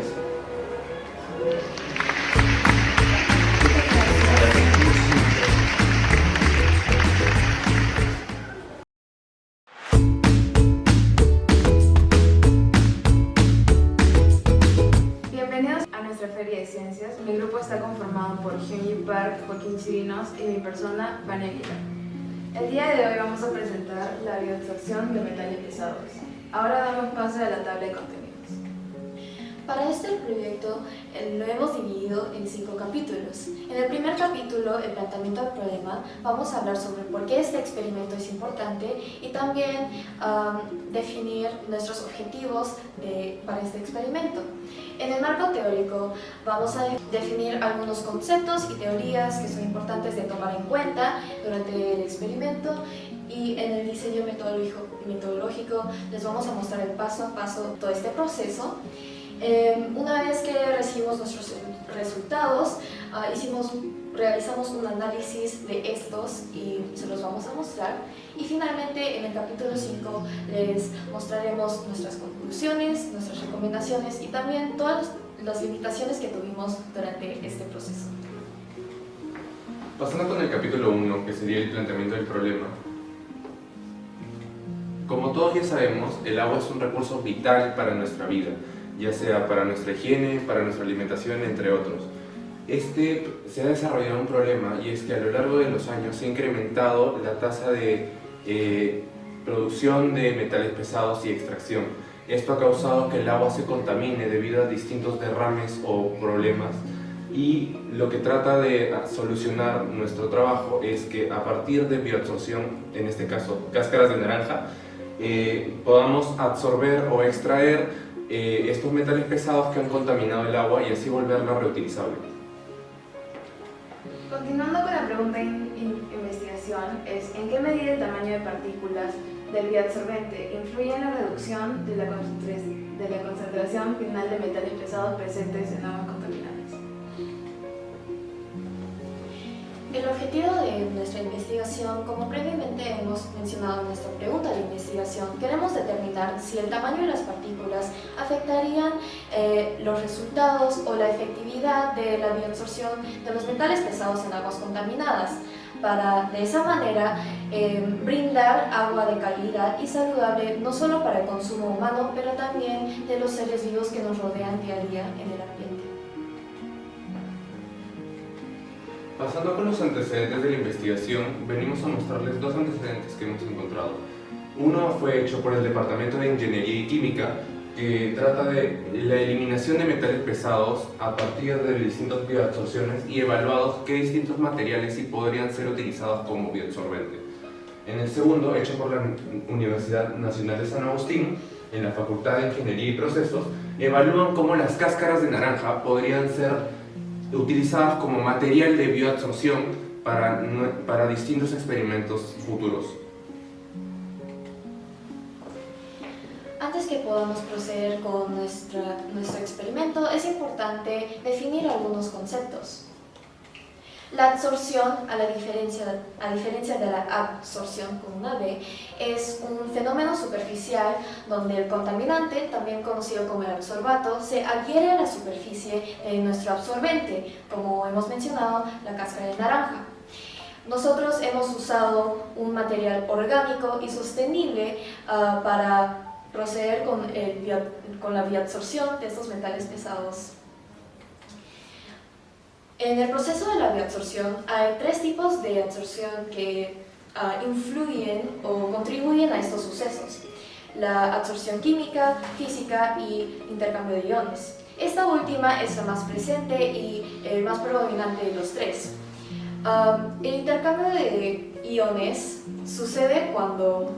Bienvenidos a nuestra Feria de Ciencias. Mi grupo está conformado por Hyunji Park, Joaquín Chirinos y mi persona, Vania Aguilar. El día de hoy vamos a presentar la bioabsorción de metales pesados. Ahora damos paso a la tabla de contenidos. Para este proyecto lo hemos dividido en 5 capítulos. En el primer capítulo, el planteamiento del problema, vamos a hablar sobre por qué este experimento es importante y también definir nuestros objetivos para este experimento. En el marco teórico vamos a definir algunos conceptos y teorías que son importantes de tomar en cuenta durante el experimento, y en el diseño metodológico les vamos a mostrar el paso a paso todo este proceso. Una vez que recibimos nuestros resultados, realizamos un análisis de estos y se los vamos a mostrar. Y finalmente, en el capítulo 5 les mostraremos nuestras conclusiones, nuestras recomendaciones y también todas las limitaciones que tuvimos durante este proceso. Pasando con el capítulo 1, que sería el planteamiento del problema. Como todos ya sabemos, el agua es un recurso vital para nuestra vida, ya sea para nuestra higiene, para nuestra alimentación, entre otros. Se ha desarrollado un problema, y es que a lo largo de los años se ha incrementado la tasa de producción de metales pesados y extracción. Esto ha causado que el agua se contamine debido a distintos derrames o problemas, y lo que trata de solucionar nuestro trabajo es que a partir de bioabsorción, en este caso cáscaras de naranja, podamos absorber o extraer estos metales pesados que han contaminado el agua y así volverla reutilizable. Continuando con la pregunta de investigación, es ¿en qué medida el tamaño de partículas del bioabsorbente influye en la reducción de la concentración final de metales pesados presentes en aguas contaminadas? El objetivo de nuestra investigación, como previamente hemos mencionado en nuestra pregunta de investigación, queremos determinar si el tamaño de las partículas afectarían los resultados o la efectividad de la bioabsorción de los metales pesados en aguas contaminadas, para de esa manera brindar agua de calidad y saludable no solo para el consumo humano, pero también de los seres vivos que nos rodean día a día en el ambiente. Pasando con los antecedentes de la investigación, venimos a mostrarles 2 antecedentes que hemos encontrado. Uno fue hecho por el Departamento de Ingeniería y Química, que trata de la eliminación de metales pesados a partir de distintas bioabsorciones y evaluados qué distintos materiales sí podrían ser utilizados como bioabsorbente. En el segundo, hecho por la Universidad Nacional de San Agustín, en la Facultad de Ingeniería y Procesos, evalúan cómo las cáscaras de naranja podrían ser utilizadas como material de bioabsorción para distintos experimentos futuros. Antes que podamos proceder con nuestro experimento, es importante definir algunos conceptos. La absorción, a diferencia de la absorción con una B, es un fenómeno superficial donde el contaminante, también conocido como el absorbato, se adhiere a la superficie de nuestro absorbente, como hemos mencionado, la cáscara de naranja. Nosotros hemos usado un material orgánico y sostenible para proceder con la bioabsorción de estos metales pesados. En el proceso de la bioabsorción hay 3 tipos de absorción que influyen o contribuyen a estos sucesos: la absorción química, física y intercambio de iones. Esta última es la más presente y el más predominante de los 3. El intercambio de iones sucede cuando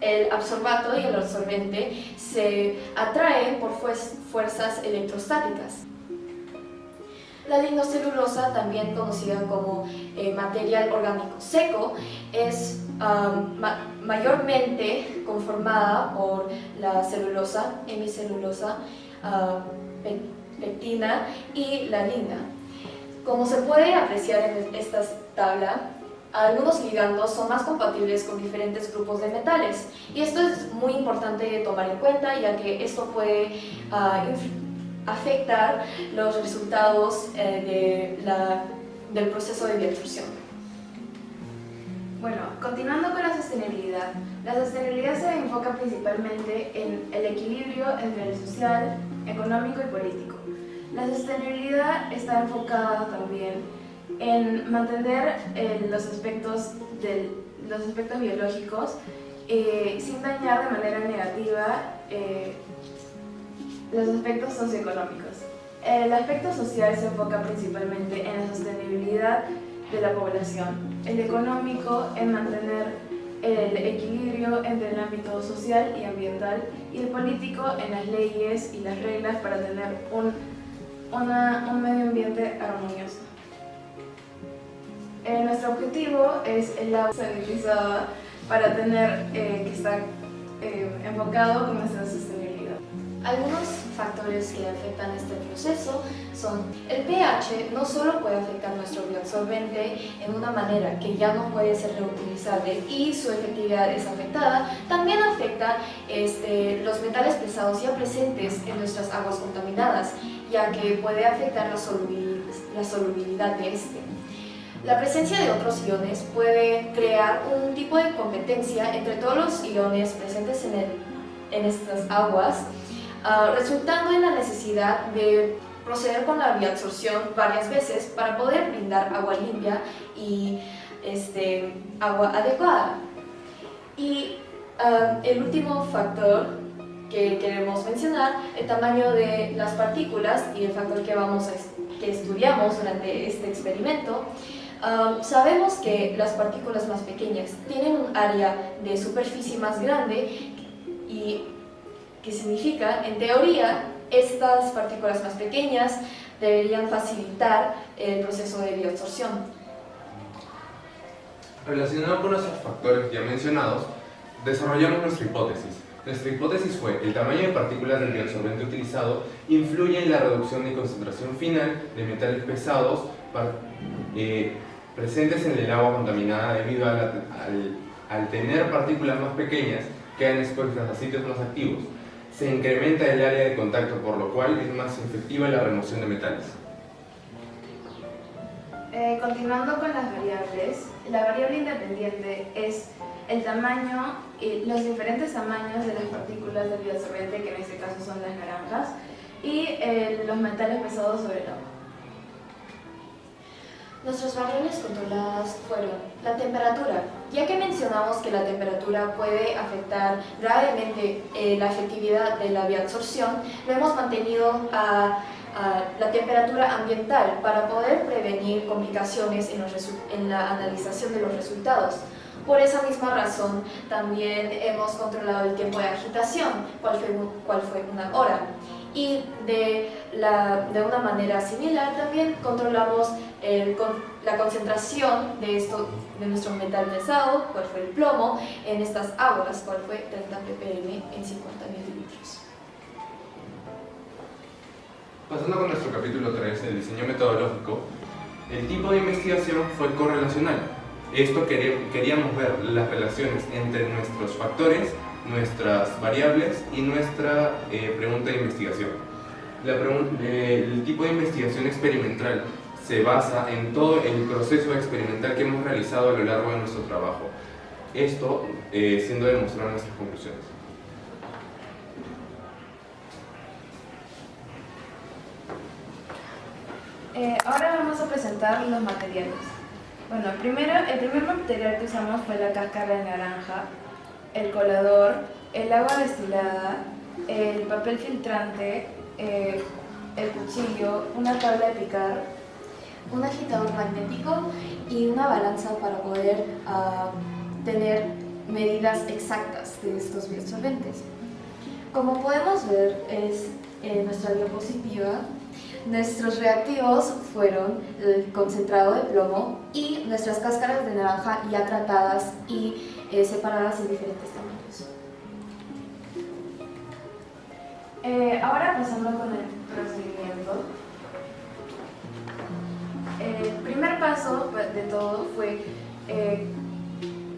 el absorbato y el absorbente se atraen por fuerzas electrostáticas. La lignocelulosa, también conocida como material orgánico seco, es mayormente conformada por la celulosa, hemicelulosa, pectina y la ligna. Como se puede apreciar en esta tabla, algunos ligandos son más compatibles con diferentes grupos de metales, y esto es muy importante tomar en cuenta, ya que esto puede afectar los resultados del proceso de bioabsorción. Bueno, continuando con la sostenibilidad se enfoca principalmente en el equilibrio entre el social, económico y político. La sostenibilidad está enfocada también en mantener los aspectos biológicos sin dañar de manera negativa los aspectos socioeconómicos. El aspecto social se enfoca principalmente en la sostenibilidad de la población, el económico en mantener el equilibrio entre el ámbito social y ambiental, y el político en las leyes y las reglas para tener un medio ambiente armonioso. Nuestro objetivo es el agua sanitizada para tener que estar enfocado con nuestra sostenibilidad. Algunos factores que afectan este proceso son: el pH no solo puede afectar nuestro bioabsorbente en una manera que ya no puede ser reutilizable y su efectividad es afectada, también afecta los metales pesados ya presentes en nuestras aguas contaminadas, ya que puede afectar la solubilidad de este. La presencia de otros iones puede crear un tipo de competencia entre todos los iones presentes en estas aguas, resultando en la necesidad de proceder con la bioabsorción varias veces para poder brindar agua limpia y agua adecuada. Y el último factor que queremos mencionar, el tamaño de las partículas, y el factor que estudiamos durante este experimento. Sabemos que las partículas más pequeñas tienen un área de superficie más grande, y que significa, en teoría, estas partículas más pequeñas deberían facilitar el proceso de bioabsorción. Relacionado con esos factores ya mencionados, desarrollamos nuestra hipótesis. Nuestra hipótesis fue: el tamaño de partículas del bioabsorbente utilizado influye en la reducción de concentración final de metales pesados presentes en el agua contaminada, debido al tener partículas más pequeñas quedan expuestas a sitios más activos. Se incrementa el área de contacto, por lo cual es más efectiva la remoción de metales. Continuando con las variables, la variable independiente es el tamaño y los diferentes tamaños de las partículas del bioabsorbente, que en este caso son las naranjas, y los metales pesados sobre el agua. Nuestras variables controladas fueron la temperatura, ya que mencionamos que la temperatura puede afectar gravemente la efectividad de la bioabsorción. Lo hemos mantenido a la temperatura ambiental para poder prevenir complicaciones en la analización de los resultados. Por esa misma razón, también hemos controlado el tiempo de agitación, cual fue 1 hora. Y de una manera similar, también controlamos la concentración de nuestro metal pesado, cual fue el plomo, en estas aguas, cual fue 30 ppm en 50 mililitros. Pasando con nuestro capítulo 3, el diseño metodológico, El tipo de investigación fue correlacional. Esto queríamos ver las relaciones entre nuestros factores, nuestras variables y nuestra pregunta de investigación. El tipo de investigación experimental se basa en todo el proceso experimental que hemos realizado a lo largo de nuestro trabajo. Esto siendo demostrado en nuestras conclusiones. Ahora vamos a presentar los materiales. Bueno, el primer material que usamos fue la cáscara de naranja, el colador, el agua destilada, el papel filtrante, el cuchillo, una tabla de picar, un agitador magnético y una balanza para poder tener medidas exactas de estos bioabsorbentes. Como podemos ver en nuestra diapositiva, nuestros reactivos fueron el concentrado de plomo y nuestras cáscaras de naranja ya tratadas y separadas en diferentes tamaños. Ahora pasando con el procedimiento. El primer paso de todo fue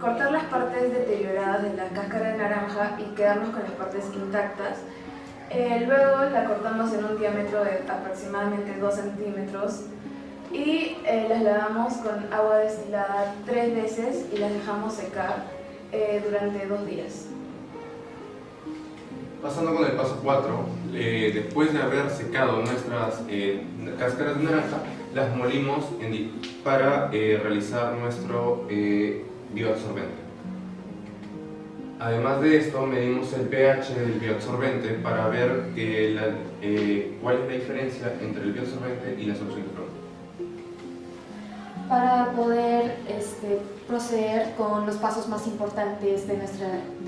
cortar las partes deterioradas de la cáscara de naranja y quedarnos con las partes intactas. Luego la cortamos en un diámetro de aproximadamente 2 centímetros y las lavamos con agua destilada 3 veces y las dejamos secar durante 2 días. Pasando con el paso 4, después de haber secado nuestras cáscaras de naranja, las molimos para realizar nuestro bioabsorbente. Además de esto, medimos el pH del bioabsorbente para ver cuál es la diferencia entre el bioabsorbente y la solución de plomo. Para poder proceder con los pasos más importantes de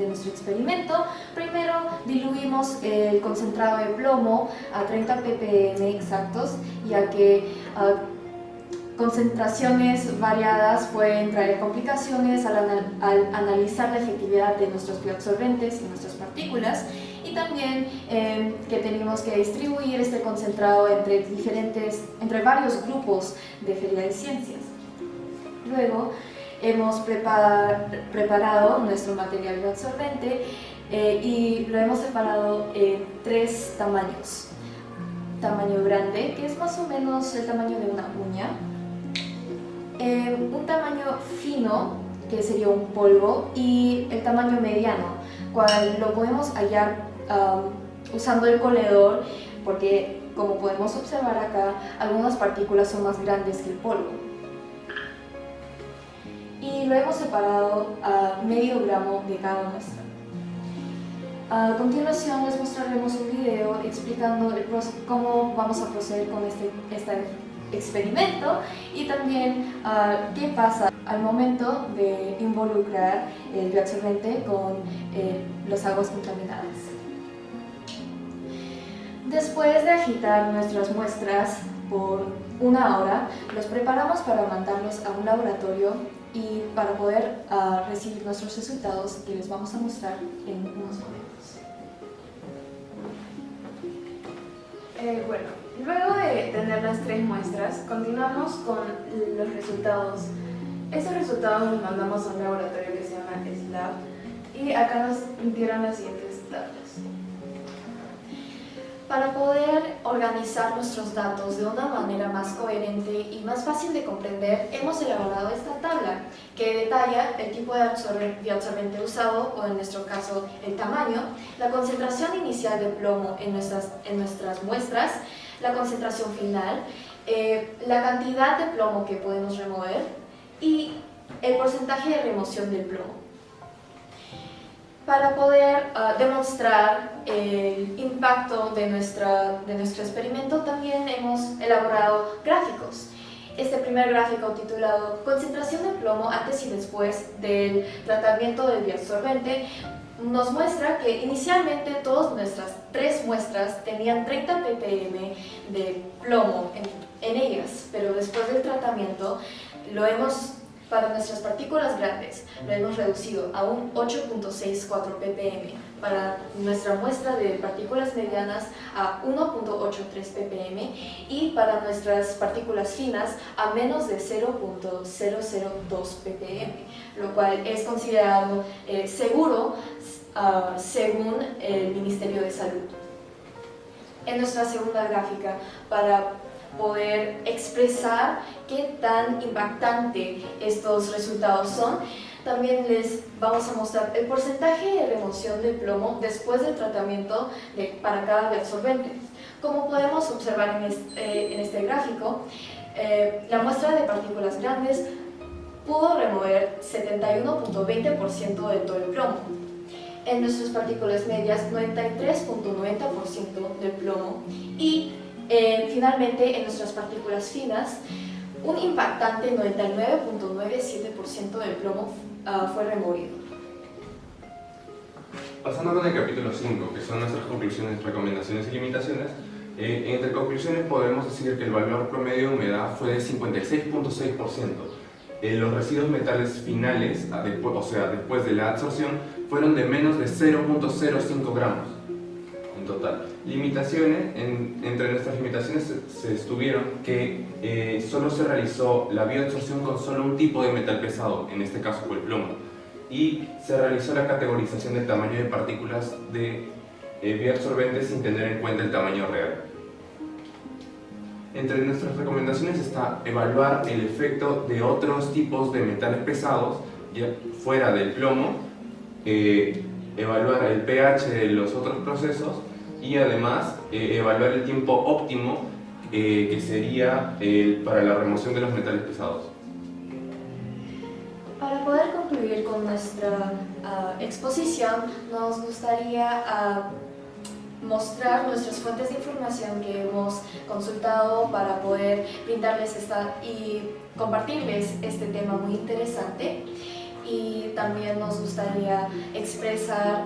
nuestro experimento, primero diluimos el concentrado de plomo a 30 ppm exactos, ya que concentraciones variadas pueden traer complicaciones al analizar la efectividad de nuestros bioabsorbentes y nuestras partículas, y también que tenemos que distribuir este concentrado entre varios grupos de Feria de Ciencias. Luego hemos preparado nuestro material bioabsorbente y lo hemos separado en 3 tamaños. Tamaño grande, que es más o menos el tamaño de una uña. Un tamaño fino, que sería un polvo, y el tamaño mediano, cual lo podemos hallar usando el colador, porque como podemos observar acá, algunas partículas son más grandes que el polvo. Y lo hemos separado a medio gramo de cada muestra. A continuación les mostraremos un video explicando cómo vamos a proceder con este experimento y también qué pasa al momento de involucrar el bioabsorbente con las aguas contaminadas. Después de agitar nuestras muestras por 1 hora, los preparamos para mandarlos a un laboratorio y para poder recibir nuestros resultados, que les vamos a mostrar en unos momentos. Bueno, luego de tener las 3 muestras, continuamos con los resultados. Estos resultados los mandamos a un laboratorio que se llama SLAB y acá nos dieron las siguientes tablas. Para poder organizar nuestros datos de una manera más coherente y más fácil de comprender, hemos elaborado esta tabla que detalla el tipo de bioabsorbente usado, o en nuestro caso el tamaño, la concentración inicial de plomo en nuestras muestras, la concentración final, la cantidad de plomo que podemos remover y el porcentaje de remoción del plomo. Para poder demostrar el impacto de nuestro experimento, también hemos elaborado gráficos. Este primer gráfico, titulado Concentración de plomo antes y después del tratamiento del bioabsorbente, nos muestra que inicialmente todas nuestras 3 muestras tenían 30 ppm de plomo en ellas, pero después del tratamiento lo hemos Para nuestras partículas grandes lo hemos reducido a un 8.64 ppm, para nuestra muestra de partículas medianas a 1.83 ppm y para nuestras partículas finas a menos de 0.002 ppm, lo cual es considerado seguro según el Ministerio de Salud. En nuestra segunda gráfica, para poder expresar qué tan impactante estos resultados son, también les vamos a mostrar el porcentaje de remoción del plomo después del tratamiento para cada bioabsorbente. Como podemos observar en este gráfico, la muestra de partículas grandes pudo remover 71.20% de todo el plomo. En nuestras partículas medias, 93.90% del plomo y finalmente en nuestras partículas finas, un impactante 99.97% del plomo fue removido. Pasando con el capítulo 5, que son nuestras conclusiones, recomendaciones y limitaciones, entre conclusiones podemos decir que el valor promedio de humedad fue de 56.6%. Los residuos metales finales, después de la absorción, fueron de menos de 0.05 gramos en total. Limitaciones, entre nuestras limitaciones se estuvieron que solo se realizó la bioabsorción con solo un tipo de metal pesado, en este caso fue el plomo, y se realizó la categorización del tamaño de partículas de bioabsorbentes sin tener en cuenta el tamaño real. Entre nuestras recomendaciones está evaluar el efecto de otros tipos de metales pesados ya fuera del plomo, evaluar el pH de los otros procesos y además evaluar el tiempo óptimo que sería para la remoción de los metales pesados. Para poder concluir con nuestra exposición, nos gustaría mostrar nuestras fuentes de información que hemos consultado para poder brindarles y compartirles este tema muy interesante. Y también nos gustaría expresar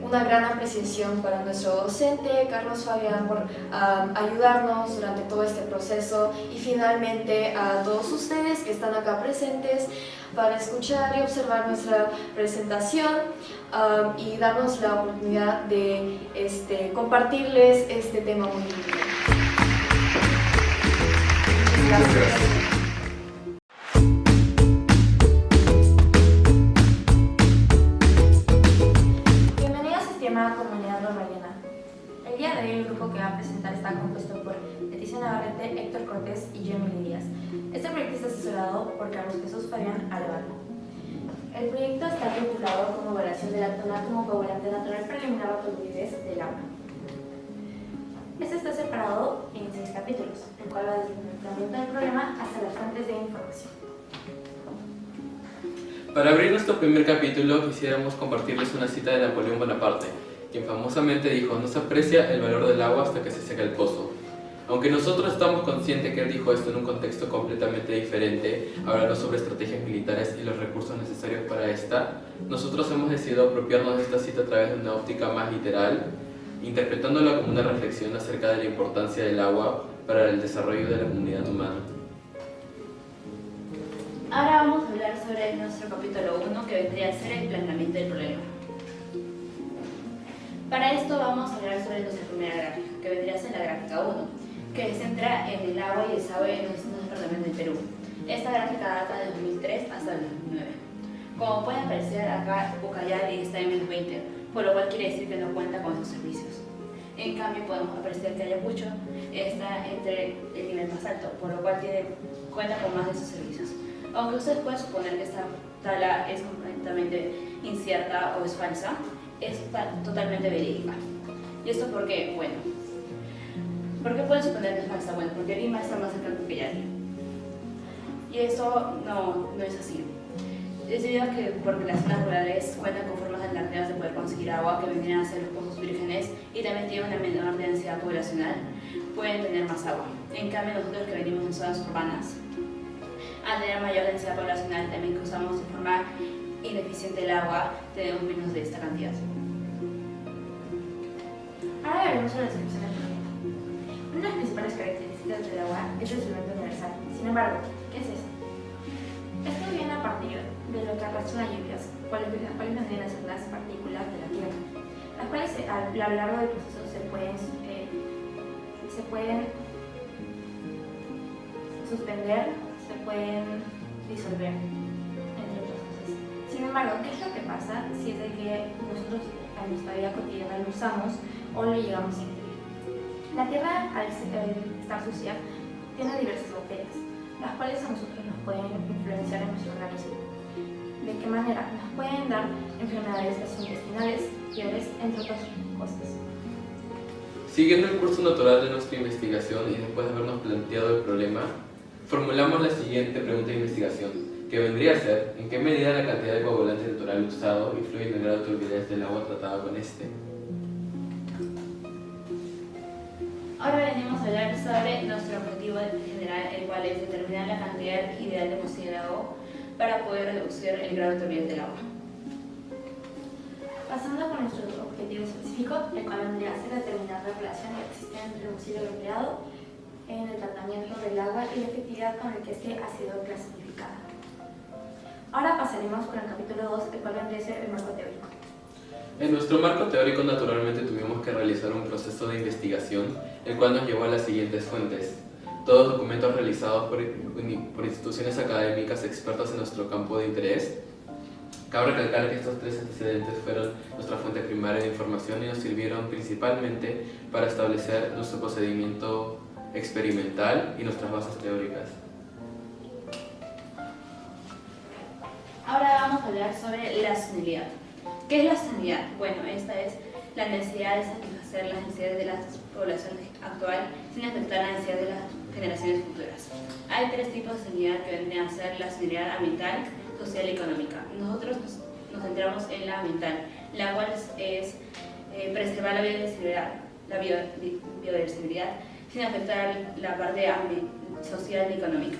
una gran apreciación para nuestro docente, Carlos Fabián, por ayudarnos durante todo este proceso, y finalmente a todos ustedes que están acá presentes para escuchar y observar nuestra presentación y darnos la oportunidad de compartirles este tema muy importante. Muchas gracias. Comunidad Rayana. El día de hoy el grupo que va a presentar está compuesto por Leticia Navarrete, Héctor Cortés y Gemily Díaz. Este proyecto está asesorado por Carlos Jesús Fabián Arevalo. El proyecto está titulado como evaluación del acto como coagulante natural preliminar a fluidez del agua. Este está separado en 6 capítulos, el cual va desde el planteamiento del problema hasta las fuentes de información. Para abrir nuestro primer capítulo quisiéramos compartirles una cita de Napoleón Bonaparte, quien famosamente dijo: no se aprecia el valor del agua hasta que se seca el pozo. Aunque nosotros estamos conscientes que él dijo esto en un contexto completamente diferente, hablando sobre estrategias militares y los recursos necesarios para esta, nosotros hemos decidido apropiarnos de esta cita a través de una óptica más literal, interpretándola como una reflexión acerca de la importancia del agua para el desarrollo de la comunidad humana. Ahora vamos a hablar sobre nuestro capítulo 1, que vendría a ser el planteamiento del problema. Para esto vamos a hablar sobre nuestra primera gráfica, que vendría a ser la gráfica 1, que se centra en el agua y el desagüe en nuestro departamento del Perú. Esta gráfica data de 2003 hasta el 2009. Como pueden apreciar, acá Ucayali está en menos 20, por lo cual quiere decir que no cuenta con esos servicios. En cambio, podemos apreciar que Ayacucho está entre el nivel más alto, por lo cual cuenta con más de esos servicios. Aunque ustedes pueden suponer que esta tabla es completamente incierta o es falsa, es totalmente verídica. ¿Y esto por qué? Bueno, ¿por qué pueden suponer que es falsa? Bueno, porque Lima está más cerca que Ucayali. Y eso no es así. Es debido a que porque las zonas rurales cuentan con formas alternativas de poder conseguir agua, que vendrían a ser los pozos vírgenes, y también tienen una menor densidad poblacional, pueden tener más agua. En cambio, nosotros que venimos en zonas urbanas, al tener mayor densidad poblacional, también que usamos de forma ineficiente el agua, tenemos menos de esta cantidad. Ahora veremos la descripción del problema. Una de las principales características del agua es el solvente universal. Sin embargo, ¿qué es esto? de lo que arrastran las lluvias, las cuales vendrían a ser las partículas de la Tierra, las cuales a lo largo del proceso se pueden suspender, se pueden disolver, entre otras cosas. Sin embargo, ¿qué es lo que pasa si es de que nosotros en nuestra vida cotidiana lo usamos o lo llegamos a ingerir? La Tierra, al estar sucia, tiene diversas bacterias, las cuales a nosotros nos pueden influenciar en nuestro organismo. ¿De qué manera? Nos pueden dar enfermedades gastrointestinales, fiebres, entre otras cosas. Siguiendo el curso natural de nuestra investigación y después de habernos planteado el problema, formulamos la siguiente pregunta de investigación, que vendría a ser: ¿en qué medida la cantidad de coagulante natural usado influye en el grado de turbidez del agua tratada con este? Ahora venimos a hablar sobre nuestro objetivo general, el cual es determinar la cantidad ideal de mucílago para poder reducir el grado de turbidez del agua. Pasando con nuestro objetivo específico, el cual vendría a ser determinar la relación que existe entre el mucílago empleado en el tratamiento del agua y la efectividad con la que este ha sido clasificado. Ahora pasaremos con el capítulo 2, el cual vendría a ser el marco teórico. En nuestro marco teórico, naturalmente, tuvimos que realizar un proceso de investigación, el cual nos llevó a las siguientes fuentes. Todos documentos realizados por instituciones académicas expertas en nuestro campo de interés. Cabe recalcar que estos tres antecedentes fueron nuestra fuente primaria de información y nos sirvieron principalmente para establecer nuestro procedimiento experimental y nuestras bases teóricas. Ahora vamos a hablar sobre la sostenibilidad. ¿Qué es la sostenibilidad? Bueno, esta es la necesidad de satisfacer las necesidades de la población actual sin afectar las necesidades de las generaciones futuras. Hay tres tipos de sostenibilidad que vendrían a ser la sostenibilidad ambiental, social y económica. Nosotros nos centramos en la ambiental, la cual es preservar la biodiversidad sin afectar la parte social y económica.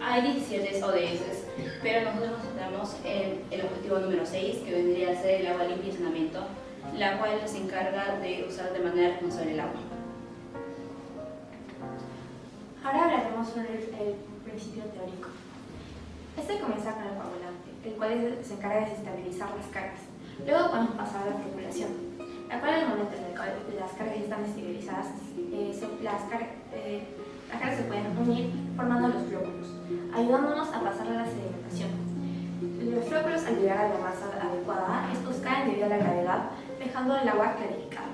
Hay 17 ODS, pero nosotros nos centramos en el objetivo número 6, que vendría a ser el agua limpia y saneamiento, la cual se encarga de usar de manera responsable el agua. Ahora hablaremos sobre el principio teórico. Este comienza con el coagulante, el cual se encarga de estabilizar las cargas. Luego podemos pasar a la articulación, la cual en el momento en el cual las cargas están estabilizadas, las cargas se pueden unir formando los flóculos, ayudándonos a pasar a la sedimentación. Los flóculos, al llegar a la masa adecuada, estos caen debido a la gravedad, dejando el agua clarificada.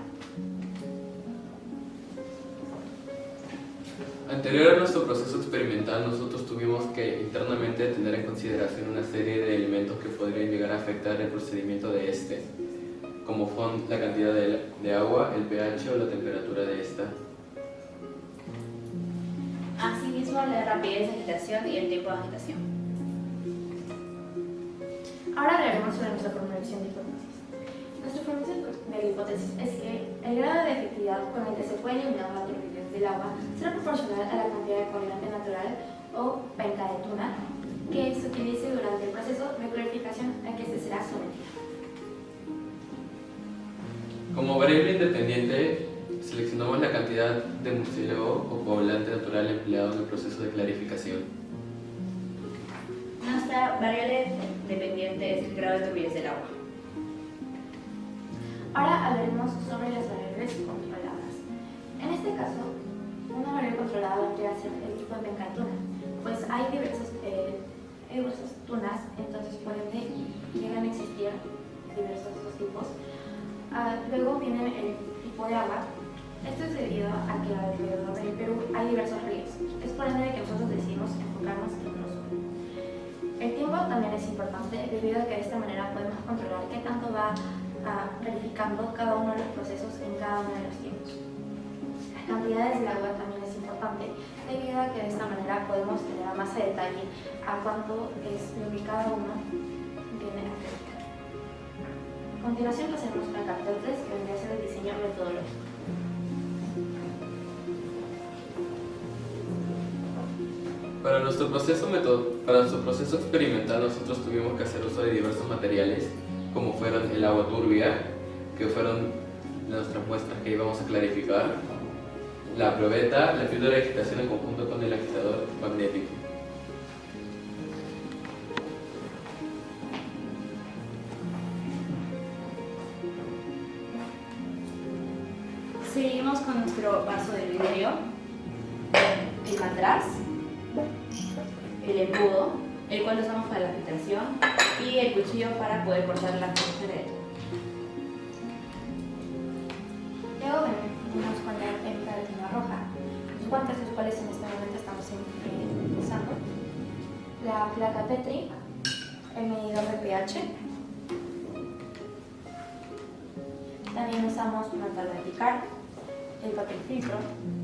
Anterior a nuestro proceso experimental, nosotros tuvimos que internamente tener en consideración una serie de elementos que podrían llegar a afectar el procedimiento de este, como son la cantidad de agua, el pH o la temperatura de esta. Asimismo, la rapidez de agitación y el tiempo de agitación. Ahora hablaremos sobre nuestra formulación de hipótesis. Nuestra formulación de la hipótesis es que el grado de efectividad con el que se puede eliminar la turbidez del agua será proporcional a la cantidad de coagulante natural o pencadetuna que se utilice durante el proceso de clarificación a que este será sometido. Como variable independiente, seleccionamos la cantidad de mucílago o coagulante natural empleado en el proceso de clarificación. Nuestra variable dependiente es el grado de turbidez del agua. Ahora hablaremos sobre las variables controladas. En este caso, una variable controlada vendría a ser el tipo de pencadetuna, pues hay diversas tunas, entonces por ende llegan a existir diversos estos tipos. Luego viene el tipo de agua. Esto es debido a que alrededor del Perú hay diversos ríos. Es por ende que nosotros decidimos enfocarnos en uno solo. El tiempo también es importante debido a que de esta manera podemos controlar qué tanto va verificando cada uno de los procesos en cada uno de los tiempos. Las cantidades de agua también es importante debido a que de esta manera podemos tener más a detalle a cuánto es lo que cada uno viene a verificar. A continuación pasaremos con el capítulo 3, que vendría a ser el diseño metodológico. Para nuestro proceso experimental, nosotros tuvimos que hacer uso de diversos materiales, como fueron el agua turbia, que fueron nuestras muestras que íbamos a clarificar, la probeta, la píldora de agitación en conjunto con el agitador magnético. nuestro vaso de vidrio, el matraz, el embudo, el cual usamos para la filtración, y el cuchillo para poder cortar la cáscara de atún. Luego venimos con la técnica de tuna roja, los guantes, los cuales en este momento estamos usando, la placa Petri, el medidor de pH. También usamos una tabla de picar, el papel filtro,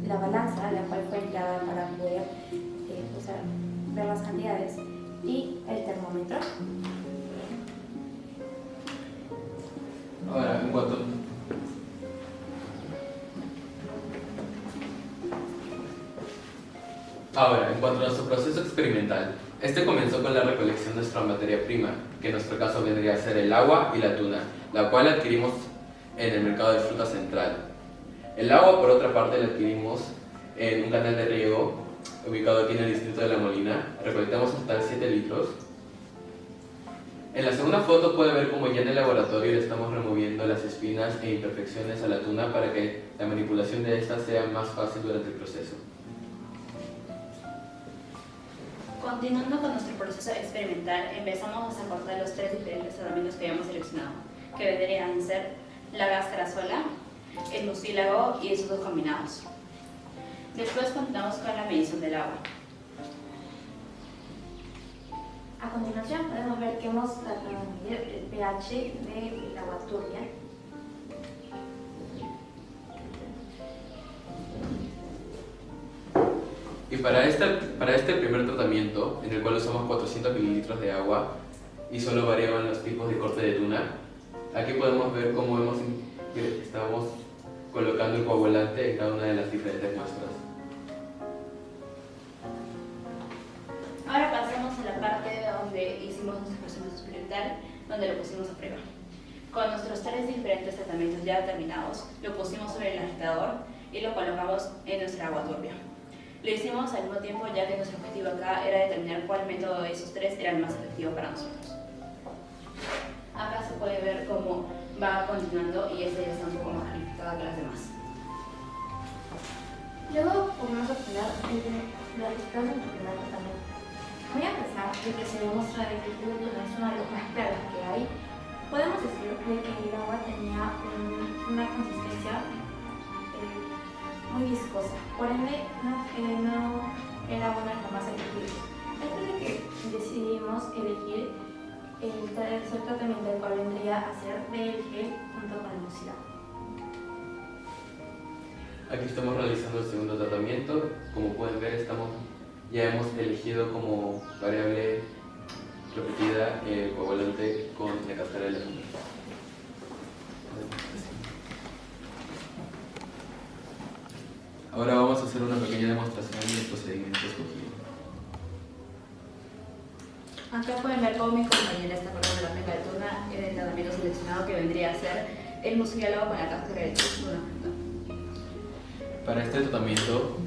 la balanza, la cual fue empleada para poder ver las cantidades, y el termómetro. Ahora, en cuanto a nuestro proceso experimental, este comenzó con la recolección de nuestra materia prima, que en nuestro caso vendría a ser el agua y la tuna, la cual adquirimos en el mercado de fruta central. El agua, por otra parte, la adquirimos en un canal de riego ubicado aquí en el distrito de La Molina. Recolectamos en total 7 litros. En la segunda foto puede ver cómo ya en el laboratorio le estamos removiendo las espinas e imperfecciones a la tuna para que la manipulación de esta sea más fácil durante el proceso. Continuando con nuestro proceso experimental, empezamos a cortar los 3 diferentes tratamientos que habíamos seleccionado, que vendrían a ser la cáscara sola, el mucílago y esos dos combinados. Después continuamos con la medición del agua. A continuación podemos ver que hemos tratado de medir el pH del agua turbia. Y para este primer tratamiento, en el cual usamos 400 mililitros de agua y solo variaban los tipos de corte de tuna, aquí podemos ver cómo estamos colocando el coagulante en cada una de las diferentes muestras. Ahora pasamos a la parte donde hicimos nuestro proceso experimental, donde lo pusimos a prueba. Con nuestros 3 diferentes tratamientos ya terminados, lo pusimos sobre el agitador y lo colocamos en nuestra agua turbia. Lo hicimos al mismo tiempo, ya que nuestro objetivo acá era determinar cuál método de esos 3 era el más efectivo para nosotros. Acá se puede ver cómo va continuando y esta ya está un poco más calificada que las demás. Luego podemos obtener los resultados de nuestro primer tratamiento. Muy a pesar de que se demuestra que el líquido tuna es una de las más claras que hay, podemos decir de que el agua tenía una consistencia muy viscosa, por ende no era una de las más elegibles. Es de que decidimos elegir el tercer tratamiento, el cual vendría a ser del gel junto con el mucílago. Aquí estamos realizando el segundo tratamiento. Como pueden ver, ya hemos elegido como variable repetida el coagulante con la cáscara de la tuna. Ahora vamos a hacer una pequeña demostración del procedimiento escogido. Acá pueden ver cómo mi compañera está colocando la meca de tuna en el tratamiento seleccionado, que vendría a ser el mucílago con la cáscara de tuna. Para este tratamiento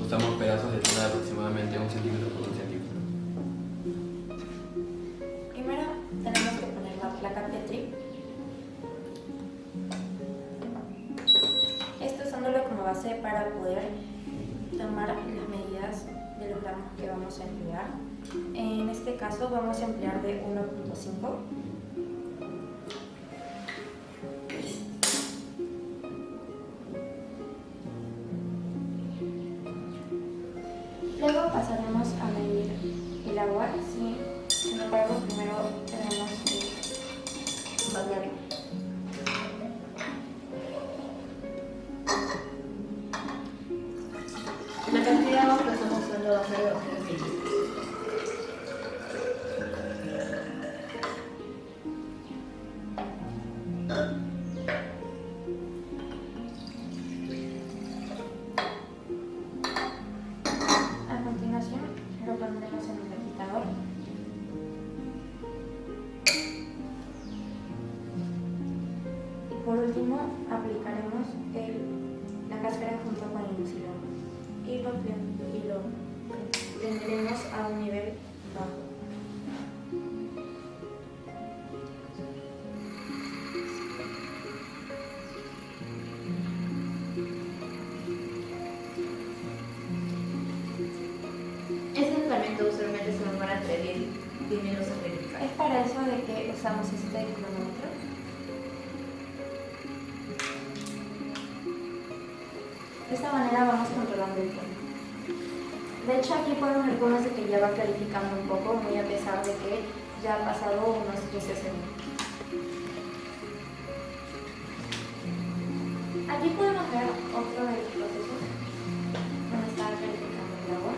usamos pedazos de tuna de aproximadamente 1 centímetro por 1 centímetro. Primero tenemos que poner la placa Petri. Esto usándolo como base para poder tomar las medidas de los gramos que vamos a emplear. En este caso vamos a emplear de 1.5. Luego pasaremos a medir el agua. Sin embargo, primero tenemos que variar. La cantidad de agua que estamos usando va a ser de 200 mililitros. A continuación, lo pondremos en el agitador. Y por último, aplicaremos la cáscara junto con el mucílago. Y lo tendremos a un nivel bajo. dímelos a verificar. Es para eso de que usamos este cronómetro. De esta manera vamos controlando el tiempo. De hecho, aquí podemos ver cómo es de que ya va clarificando un poco, muy a pesar de que ya ha pasado unos 15 segundos. Aquí podemos ver otro de los procesos donde está clarificando el agua.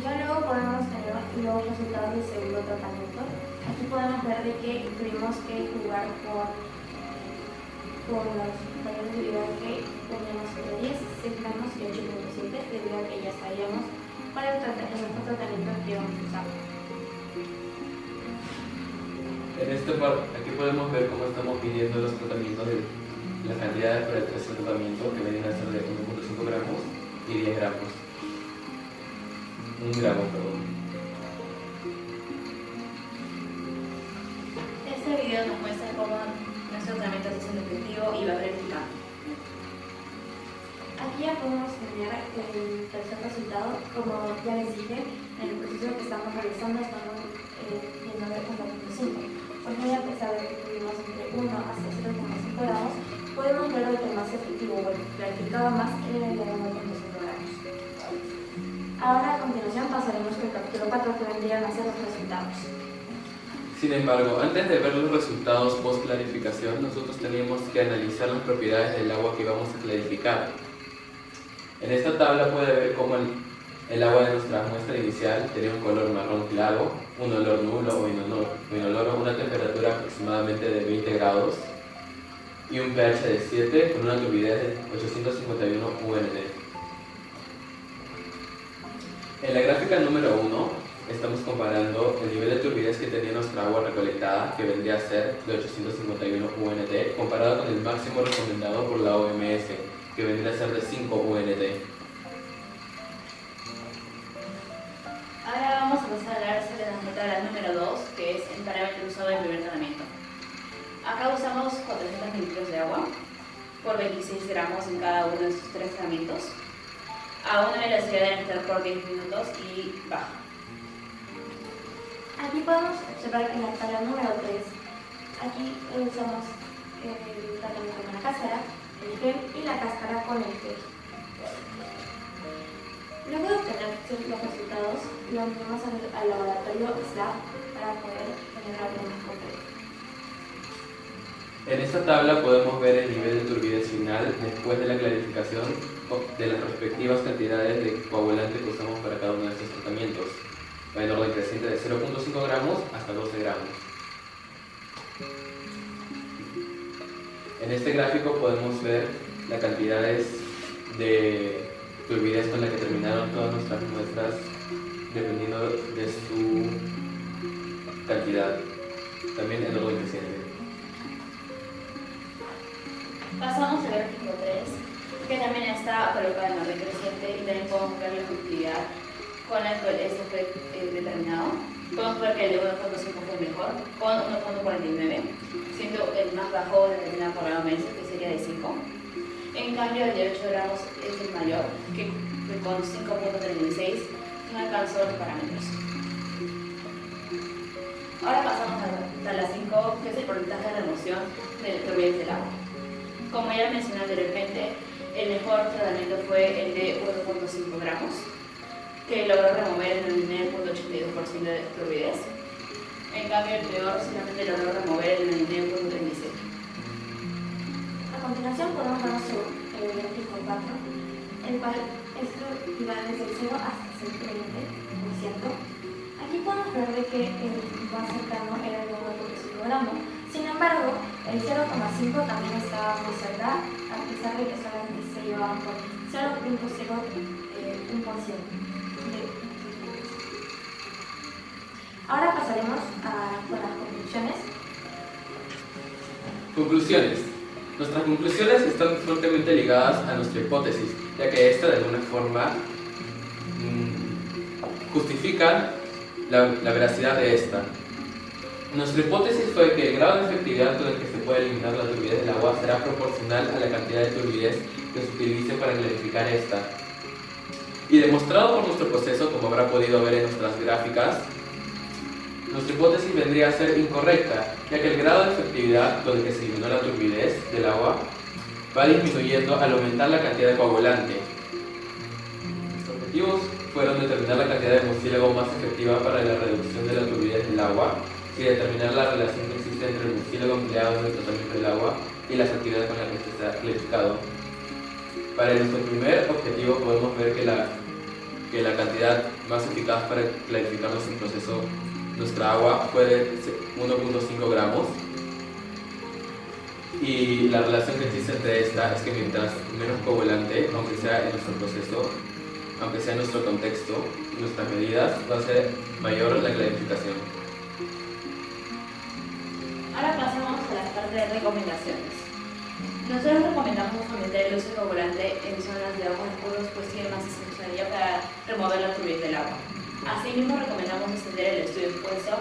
Ya luego podemos tener los resultados del segundo tratamiento. Aquí podemos ver de que tuvimos que jugar por los valores de vida que teníamos entre 10, 6 gramos y 8.7, debido a que ya sabíamos cuál es el mejor tratamiento que íbamos a usar. Aquí podemos ver cómo estamos midiendo los tratamientos de las cantidades para el tercer tratamiento, que vienen a ser de 1.5 gramos y 10 gramos. 1 gramo, perdón. Este video nos muestra cómo nuestro tratamiento es el objetivo y va verificando. Aquí ya podemos tener el tercer resultado. Como ya les dije, en el proceso que estamos realizando estamos viendo de 1.5. Pues muy a pesar de que tuvimos entre 1 hasta 0.5 gramos, podemos ver que el más efectivo o el que clarificaba más era el de 1.5 gramos. Ahora a continuación pasaremos con el capítulo 4, que vendrían a ser los resultados. Sin embargo, antes de ver los resultados post clarificación, nosotros teníamos que analizar las propiedades del agua que vamos a clarificar. En esta tabla puede ver cómo el agua de nuestra muestra inicial tenía un color marrón claro, un olor nulo o inoloro, una temperatura aproximadamente de 20 grados y un pH de 7 con una turbidez de 851 UND. En la gráfica número 1 estamos comparando el nivel de turbidez que tenía nuestra agua recolectada, que vendría a ser de 851 UND, comparado con el máximo recomendado por la OMS, que vendría a ser de 5 UND. Ahora vamos a pasar a hablar sobre la tabla número 2, que es el parámetro usado en el primer tratamiento. Acá usamos 400 mililitros de agua por 26 gramos en cada uno de estos 3 tratamientos, a una velocidad de meter por 10 minutos y baja. Aquí podemos observar que en la tabla número 3, aquí usamos el tratamiento con la cáscara, el gel y la cáscara con el gel. Luego de obtener los resultados, lo enviamos al laboratorio SLAB para poder generar un completo. En esta tabla podemos ver el nivel de turbidez final después de la clarificación de las respectivas cantidades de coagulante que usamos para cada uno de estos tratamientos. Va en orden creciente de 0.5 gramos hasta 12 gramos. En este gráfico podemos ver las cantidades de turbidez con la que terminaron todas nuestras muestras dependiendo de su cantidad, también en orden creciente. Pasamos al gráfico 3, que también está colocado en orden creciente y también podemos ver la efectividad con la que este fue determinado. Podemos ver que el de 1.5 fue mejor, con 1.49, siendo el más bajo determinado por la OMS, que sería de 5. En cambio, el de 8 gramos es el mayor, que con 5.36 no alcanzó los parámetros. Ahora pasamos a la tabla 5, que es el porcentaje de remoción de turbidez del agua. Como ya mencioné anteriormente, el mejor tratamiento fue el de 1.5 gramos, que logró remover el 99.82% de turbidez. En cambio, el peor solamente logró remover el 99.37%. A continuación podemos ver el gráfico 4, el cual esto va desde el 0 hasta el 120%. Aquí podemos ver de que el más cercano era el 1.5 gramos. Sin embargo, el 0.5 también estaba muy cerca, a pesar de que solamente se llevaban por 0.01%. Ahora pasaremos con las conclusiones. Conclusiones. Nuestras conclusiones están fuertemente ligadas a nuestra hipótesis, ya que esta de alguna forma justifica la veracidad de esta. Nuestra hipótesis fue que el grado de efectividad con el que se puede eliminar la turbidez del agua será proporcional a la cantidad de turbidez que se utilice para clarificar esta. Y demostrado por nuestro proceso, como habrá podido ver en nuestras gráficas, nuestra hipótesis vendría a ser incorrecta, ya que el grado de efectividad con el que se eliminó la turbidez del agua va disminuyendo al aumentar la cantidad de coagulante. Nuestros objetivos fueron determinar la cantidad de mucílago más efectiva para la reducción de la turbidez del agua y determinar la relación que existe entre el mucílago empleado en el tratamiento del agua y la efectividad con la que este está clarificado. Para nuestro primer objetivo podemos ver que la cantidad más eficaz para clarificar nuestro proceso, nuestra agua, fue de 1.5 gramos. Y la relación que existe entre esta es que mientras menos coagulante, aunque sea en nuestro proceso, aunque sea en nuestro contexto, nuestras medidas, va a ser mayor la clarificación. Ahora pasamos a la parte de recomendaciones. Nosotros recomendamos aumentar el uso de coagulante en zonas de aguas puros, pues tiene más esencialidad para remover la turbidez del agua. Asimismo, recomendamos extender el estudio expuesto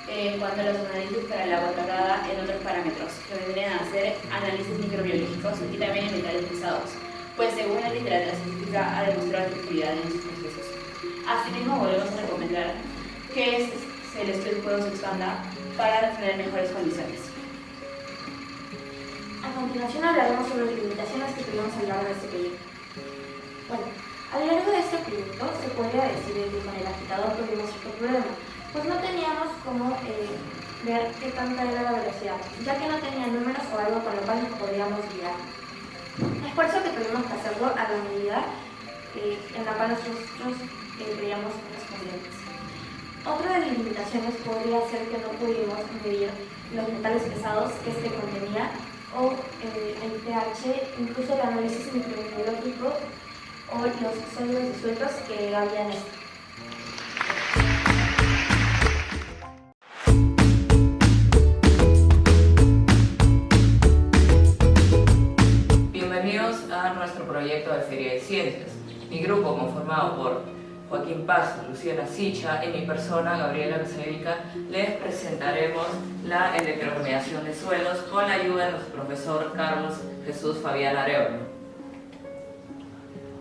en cuanto a los análisis para el agua tratada en otros parámetros, que vendrían a ser análisis microbiológicos y también en metales pesados, pues según la literatura científica ha demostrado efectividad en estos procesos. Asimismo, volvemos a recomendar que el estudio expuesto se expanda para tener mejores condiciones. A continuación hablaremos sobre las limitaciones que tuvimos a lo largo de este proyecto. Bueno, a lo largo de este proyecto se podría decir que con el agitador tuvimos cierto problema, pues no teníamos cómo ver qué tanta era la velocidad, ya que no tenía números o algo con lo cual nos podríamos guiar. Es por eso que tuvimos que hacerlo a la medida en la cual nosotros creíamos correspondientes. Otra de las limitaciones podría ser que no pudimos medir los metales pesados que este contenía o el pH, incluso el análisis microbiológico o los sólidos disueltos que había en esto. Bienvenidos a nuestro proyecto de Feria de Ciencias. Mi grupo, conformado por Joaquín Pazo, Luciana Sicha y mi persona, Gabriela Arcevica, les presentaremos la electroremediación de suelos con la ayuda de nuestro profesor Carlos Jesús Fabián Arevalo.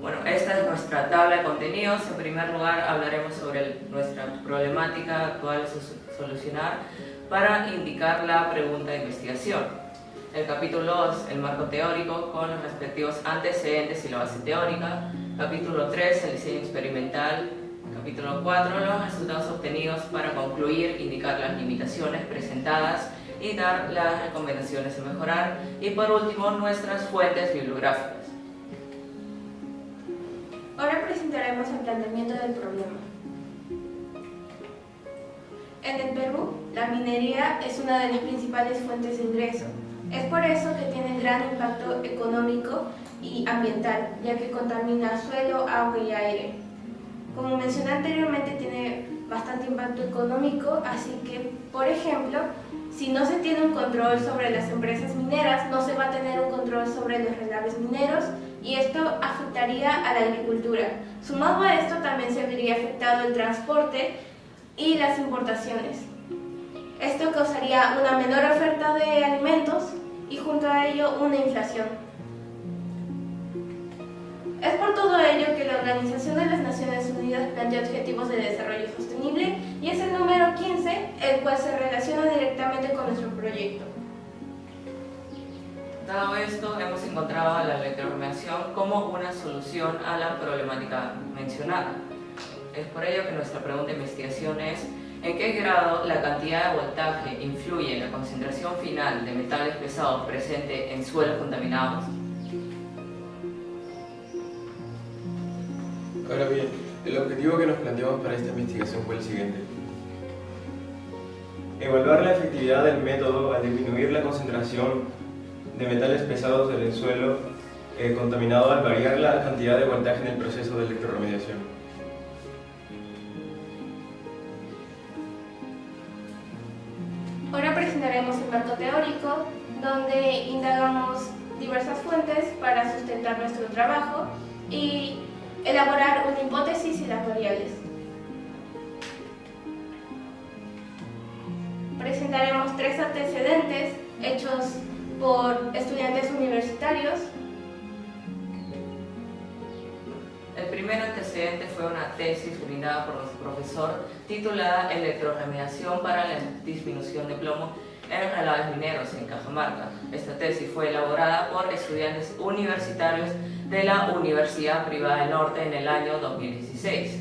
Bueno, esta es nuestra tabla de contenidos. En primer lugar hablaremos sobre nuestra problemática actual a solucionar para indicar la pregunta de investigación. El capítulo 2, el marco teórico con los respectivos antecedentes y la base teórica. Capítulo 3, el diseño experimental. Capítulo 4, los resultados obtenidos para concluir, indicar las limitaciones presentadas y dar las recomendaciones a mejorar. Y por último, nuestras fuentes bibliográficas. Ahora presentaremos el planteamiento del problema. En el Perú, la minería es una de las principales fuentes de ingreso. Es por eso que tiene gran impacto económico y ambiental, ya que contamina suelo, agua y aire. Como mencioné anteriormente, tiene bastante impacto económico, así que, por ejemplo, si no se tiene un control sobre las empresas mineras, no se va a tener un control sobre los relaves mineros y esto afectaría a la agricultura. Sumado a esto, también se vería afectado el transporte y las importaciones. Esto causaría una menor oferta de alimentos y junto a ello una inflación. Es por todo ello que la Organización de las Naciones Unidas plantea Objetivos de Desarrollo Sostenible y es el número 15, el cual se relaciona directamente con nuestro proyecto. Dado esto, hemos encontrado la electroremediación como una solución a la problemática mencionada. Es por ello que nuestra pregunta de investigación es: ¿en qué grado la cantidad de voltaje influye en la concentración final de metales pesados presente en suelos contaminados? Ahora bien, el objetivo que nos planteamos para esta investigación fue el siguiente: evaluar la efectividad del método al disminuir la concentración de metales pesados del suelo contaminado al variar la cantidad de voltaje en el proceso de electroremediación. Ahora presentaremos el marco teórico, donde indagamos diversas fuentes para sustentar nuestro trabajo y elaborar una hipótesis y las variables. Presentaremos 3 antecedentes hechos por estudiantes universitarios. El primer primer antecedente fue una tesis brindada por nuestro profesor titulada Electroremediación para la disminución de plomo en relaves mineros en Cajamarca. Esta tesis fue elaborada por estudiantes universitarios de la Universidad Privada del Norte en el año 2016.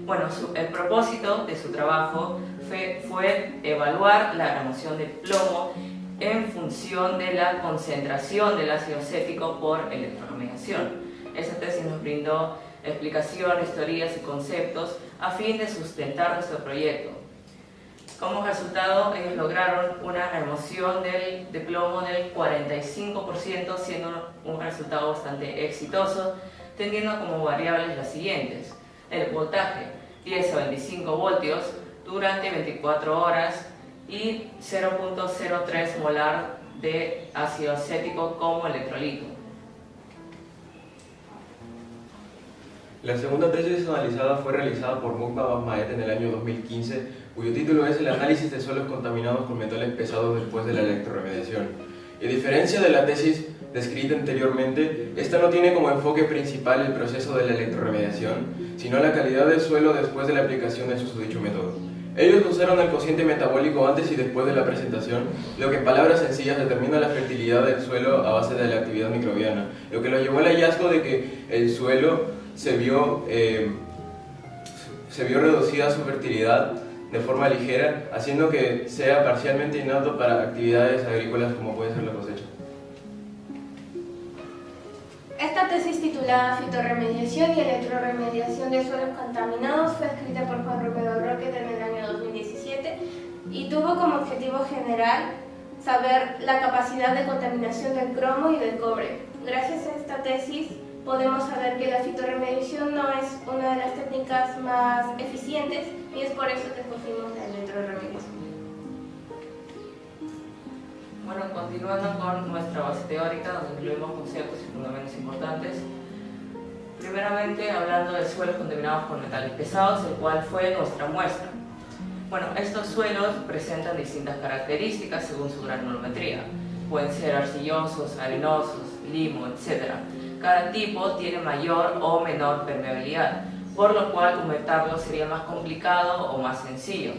Bueno, el propósito de su trabajo fue evaluar la remoción de plomo en función de la concentración del ácido acético por electroremediación. Esta tesis nos brindó explicaciones, teorías y conceptos a fin de sustentar nuestro proyecto. Como resultado, ellos lograron una remoción de plomo del 45%, siendo un resultado bastante exitoso, teniendo como variables las siguientes: el voltaje 10 a 25 voltios durante 24 horas y 0.03 molar de ácido acético como electrolito. La segunda tesis analizada fue realizada por Mukba Basmaet en el año 2015, cuyo título es El análisis de suelos contaminados con metales pesados después de la electroremediación. Y a diferencia de la tesis descrita anteriormente, esta no tiene como enfoque principal el proceso de la electroremediación, sino la calidad del suelo después de la aplicación de susodicho método. Ellos usaron el cociente metabólico antes y después de la presentación, lo que en palabras sencillas determina la fertilidad del suelo a base de la actividad microbiana, lo que lo llevó al hallazgo de que el suelo se vio reducida su fertilidad de forma ligera, haciendo que sea parcialmente inapto para actividades agrícolas como puede ser la cosecha. Esta tesis titulada Fitorremediación y electroremediación de suelos contaminados fue escrita por Juan Romero Roque en el año 2017 y tuvo como objetivo general saber la capacidad de contaminación del cromo y del cobre. Gracias a esta tesis podemos saber que la fitorremediación no es una de las técnicas más eficientes y es por eso que escogimos la electroremediación. Bueno, continuando con nuestra base teórica, donde incluimos conceptos y fundamentos importantes. Primeramente, hablando de suelos contaminados con metales pesados, el cual fue nuestra muestra. Bueno, estos suelos presentan distintas características según su granulometría. Pueden ser arcillosos, arenosos, limo, etc. Cada tipo tiene mayor o menor permeabilidad, por lo cual humectarlo sería más complicado o más sencillo.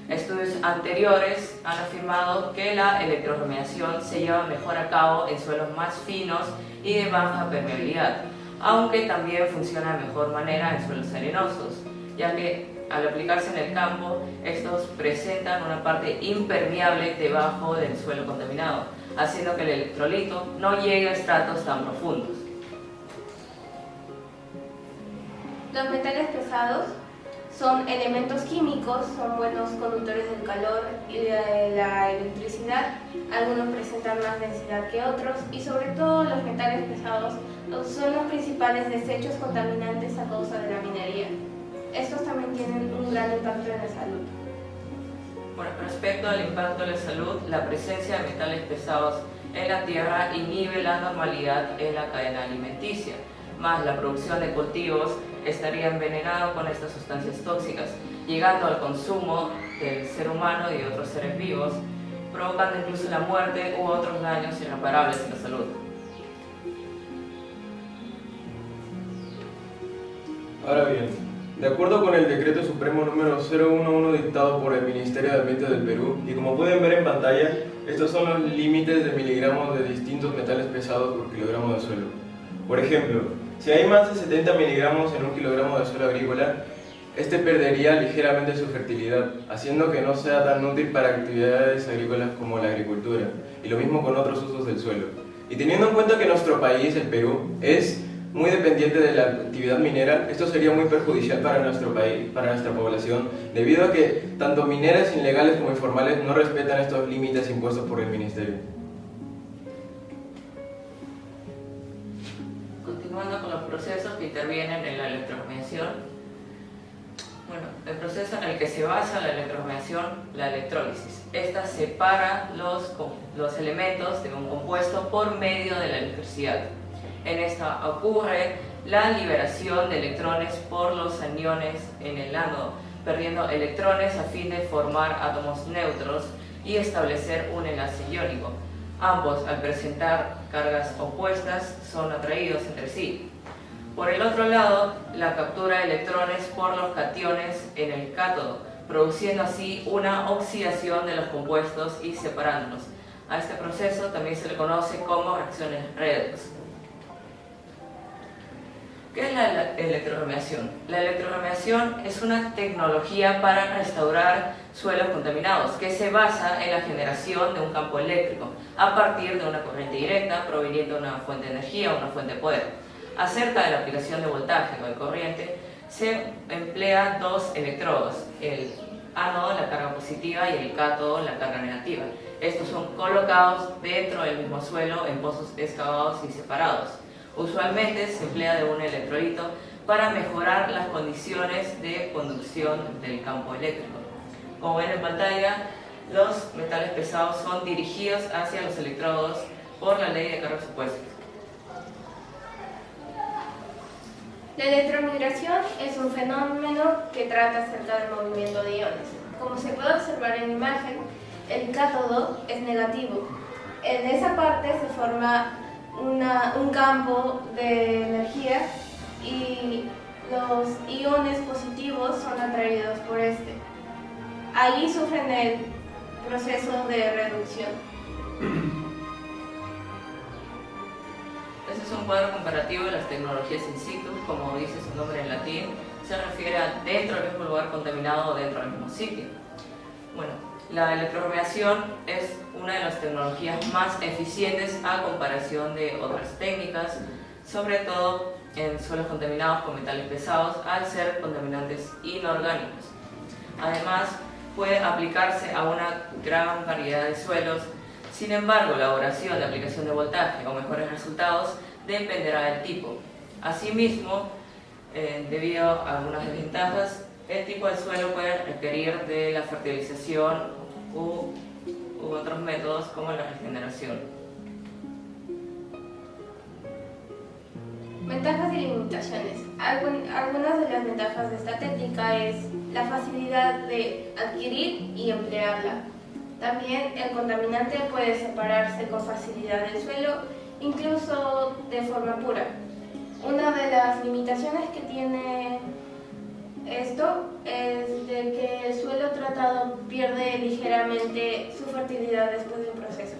Estudios anteriores han afirmado que la electroremediación se lleva mejor a cabo en suelos más finos y de baja permeabilidad, aunque también funciona de mejor manera en suelos arenosos, ya que al aplicarse en el campo, estos presentan una parte impermeable debajo del suelo contaminado, haciendo que el electrolito no llegue a estratos tan profundos. Los metales pesados son elementos químicos, son buenos conductores del calor y de la electricidad. Algunos presentan más densidad que otros y sobre todo los metales pesados son los principales desechos contaminantes a causa de la minería. Estos también tienen un gran impacto en la salud. Bueno, respecto al impacto en la salud, la presencia de metales pesados en la tierra inhibe la normalidad en la cadena alimenticia, más la producción de cultivos estaría envenenado con estas sustancias tóxicas, llegando al consumo del ser humano y de otros seres vivos, provocando incluso la muerte u otros daños irreparables en la salud. Ahora bien, de acuerdo con el Decreto Supremo número 011 dictado por el Ministerio de Ambiente del Perú, y como pueden ver en pantalla, estos son los límites de miligramos de distintos metales pesados por kilogramo de suelo. Por ejemplo, si hay más de 70 miligramos en un kilogramo de suelo agrícola, este perdería ligeramente su fertilidad, haciendo que no sea tan útil para actividades agrícolas como la agricultura, y lo mismo con otros usos del suelo. Y teniendo en cuenta que nuestro país, el Perú, es muy dependiente de la actividad minera, esto sería muy perjudicial para nuestro país, para nuestra población, debido a que tanto mineras ilegales como informales no respetan estos límites impuestos por el Ministerio. Continuando con los procesos que intervienen en la electroremediación. Bueno, el proceso en el que se basa la electroremediación, la electrólisis. Esta separa los elementos de un compuesto por medio de la electricidad. En esta ocurre la liberación de electrones por los aniones en el ánodo, perdiendo electrones a fin de formar átomos neutros y establecer un enlace iónico. Ambos, al presentar cargas opuestas, son atraídos entre sí. Por el otro lado, la captura de electrones por los cationes en el cátodo, produciendo así una oxidación de los compuestos y separándolos. A este proceso también se le conoce como reacciones redox. ¿Qué es la electroradiación? La electroradiación es una tecnología para restaurar suelos contaminados que se basa en la generación de un campo eléctrico a partir de una corriente directa proveniente de una fuente de energía o una fuente de poder. Acerca de la aplicación de voltaje o de corriente, se emplea dos electrodos, el ánodo, la carga positiva, y el cátodo, la carga negativa. Estos son colocados dentro del mismo suelo en pozos excavados y separados. Usualmente se emplea de un electrolito para mejorar las condiciones de conducción del campo eléctrico. Como ven en pantalla, los metales pesados son dirigidos hacia los electrodos por la ley de cargas opuestas. La electromigración es un fenómeno que trata acerca del movimiento de iones. Como se puede observar en la imagen, el cátodo es negativo. En esa parte se forma un campo de energía y los iones positivos son atraídos por este. Allí sufren el proceso de reducción. Este es un cuadro comparativo de las tecnologías in situ, como dice su nombre en latín, se refiere a dentro del mismo lugar contaminado o dentro del mismo sitio. Bueno, la electroradiación es una de las tecnologías más eficientes a comparación de otras técnicas, sobre todo en suelos contaminados con metales pesados, al ser contaminantes inorgánicos. Además, puede aplicarse a una gran variedad de suelos. Sin embargo, la duración de aplicación de voltaje o mejores resultados dependerá del tipo. Asimismo, debido a algunas desventajas, el tipo de suelo puede requerir de la fertilización u otros métodos como la regeneración. Ventajas y limitaciones. Algunas de las ventajas de esta técnica es la facilidad de adquirir y emplearla. También el contaminante puede separarse con facilidad del suelo, incluso de forma pura. Una de las limitaciones que tiene esto es de que el suelo tratado pierde ligeramente su fertilidad después del proceso.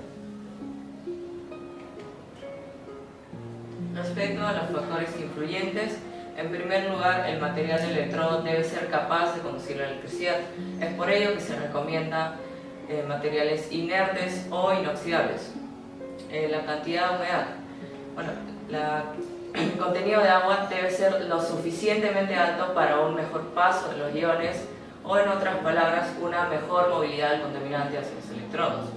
Respecto a los factores influyentes, en primer lugar, el material del electrodo debe ser capaz de conducir la electricidad. Es por ello que se recomienda materiales inertes o inoxidables. La cantidad de humedad. Bueno, el contenido de agua debe ser lo suficientemente alto para un mejor paso de los iones, o en otras palabras, una mejor movilidad del contaminante hacia los electrodos.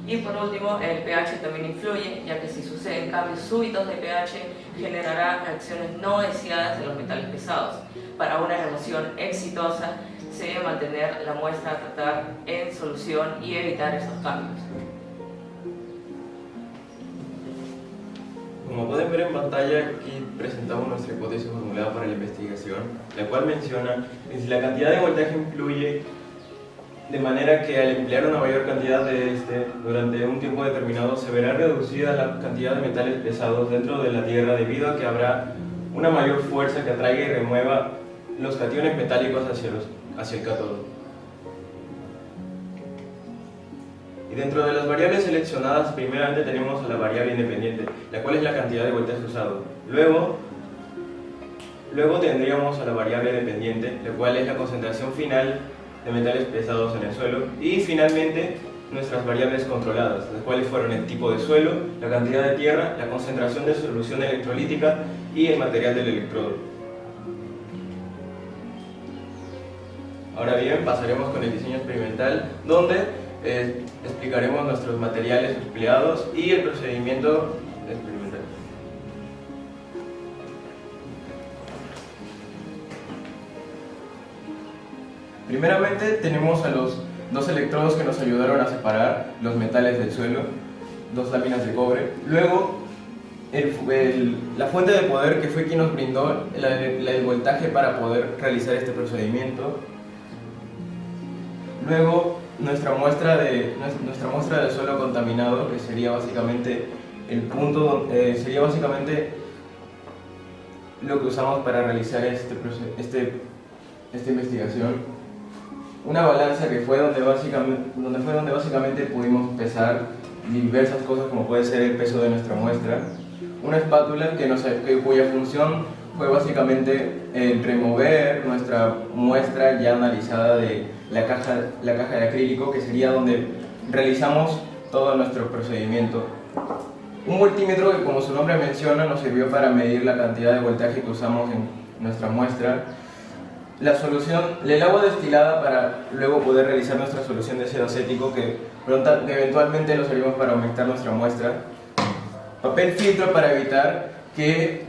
Y por último, el pH también influye, ya que si suceden cambios súbitos de pH, generará reacciones no deseadas de los metales pesados. Para una remoción exitosa, se debe mantener la muestra a tratar en solución y evitar esos cambios. Como pueden ver en pantalla, aquí presentamos nuestra hipótesis formulada para la investigación, la cual menciona que si la cantidad de voltaje influye de manera que al emplear una mayor cantidad de este durante un tiempo determinado se verá reducida la cantidad de metales pesados dentro de la Tierra debido a que habrá una mayor fuerza que atraiga y remueva los cationes metálicos hacia el cátodo. Y dentro de las variables seleccionadas, primeramente tenemos a la variable independiente, la cual es la cantidad de voltaje usado. Luego tendríamos a la variable dependiente, la cual es la concentración final de metales pesados en el suelo. Y finalmente, nuestras variables controladas, las cuales fueron el tipo de suelo, la cantidad de tierra, la concentración de solución electrolítica y el material del electrodo. Ahora bien, pasaremos con el diseño experimental, donde explicaremos nuestros materiales empleados y el procedimiento experimental. Primeramente tenemos a los dos electrodos que nos ayudaron a separar los metales del suelo, dos láminas de cobre. Luego la fuente de poder, que fue quien nos brindó el voltaje para poder realizar este procedimiento. Luego nuestra muestra de suelo contaminado, que sería básicamente el punto, sería básicamente lo que usamos para realizar esta investigación. Una balanza que fue donde básicamente pudimos pesar diversas cosas, como puede ser el peso de nuestra muestra. Una espátula cuya función fue básicamente remover nuestra muestra ya analizada de la caja de acrílico, que sería donde realizamos todo nuestro procedimiento. Un voltímetro que, como su nombre menciona, nos sirvió para medir la cantidad de voltaje que usamos en nuestra muestra. La solución, el agua destilada para luego poder realizar nuestra solución de ácido acético, que eventualmente lo servimos para aumentar nuestra muestra. Papel filtro para evitar que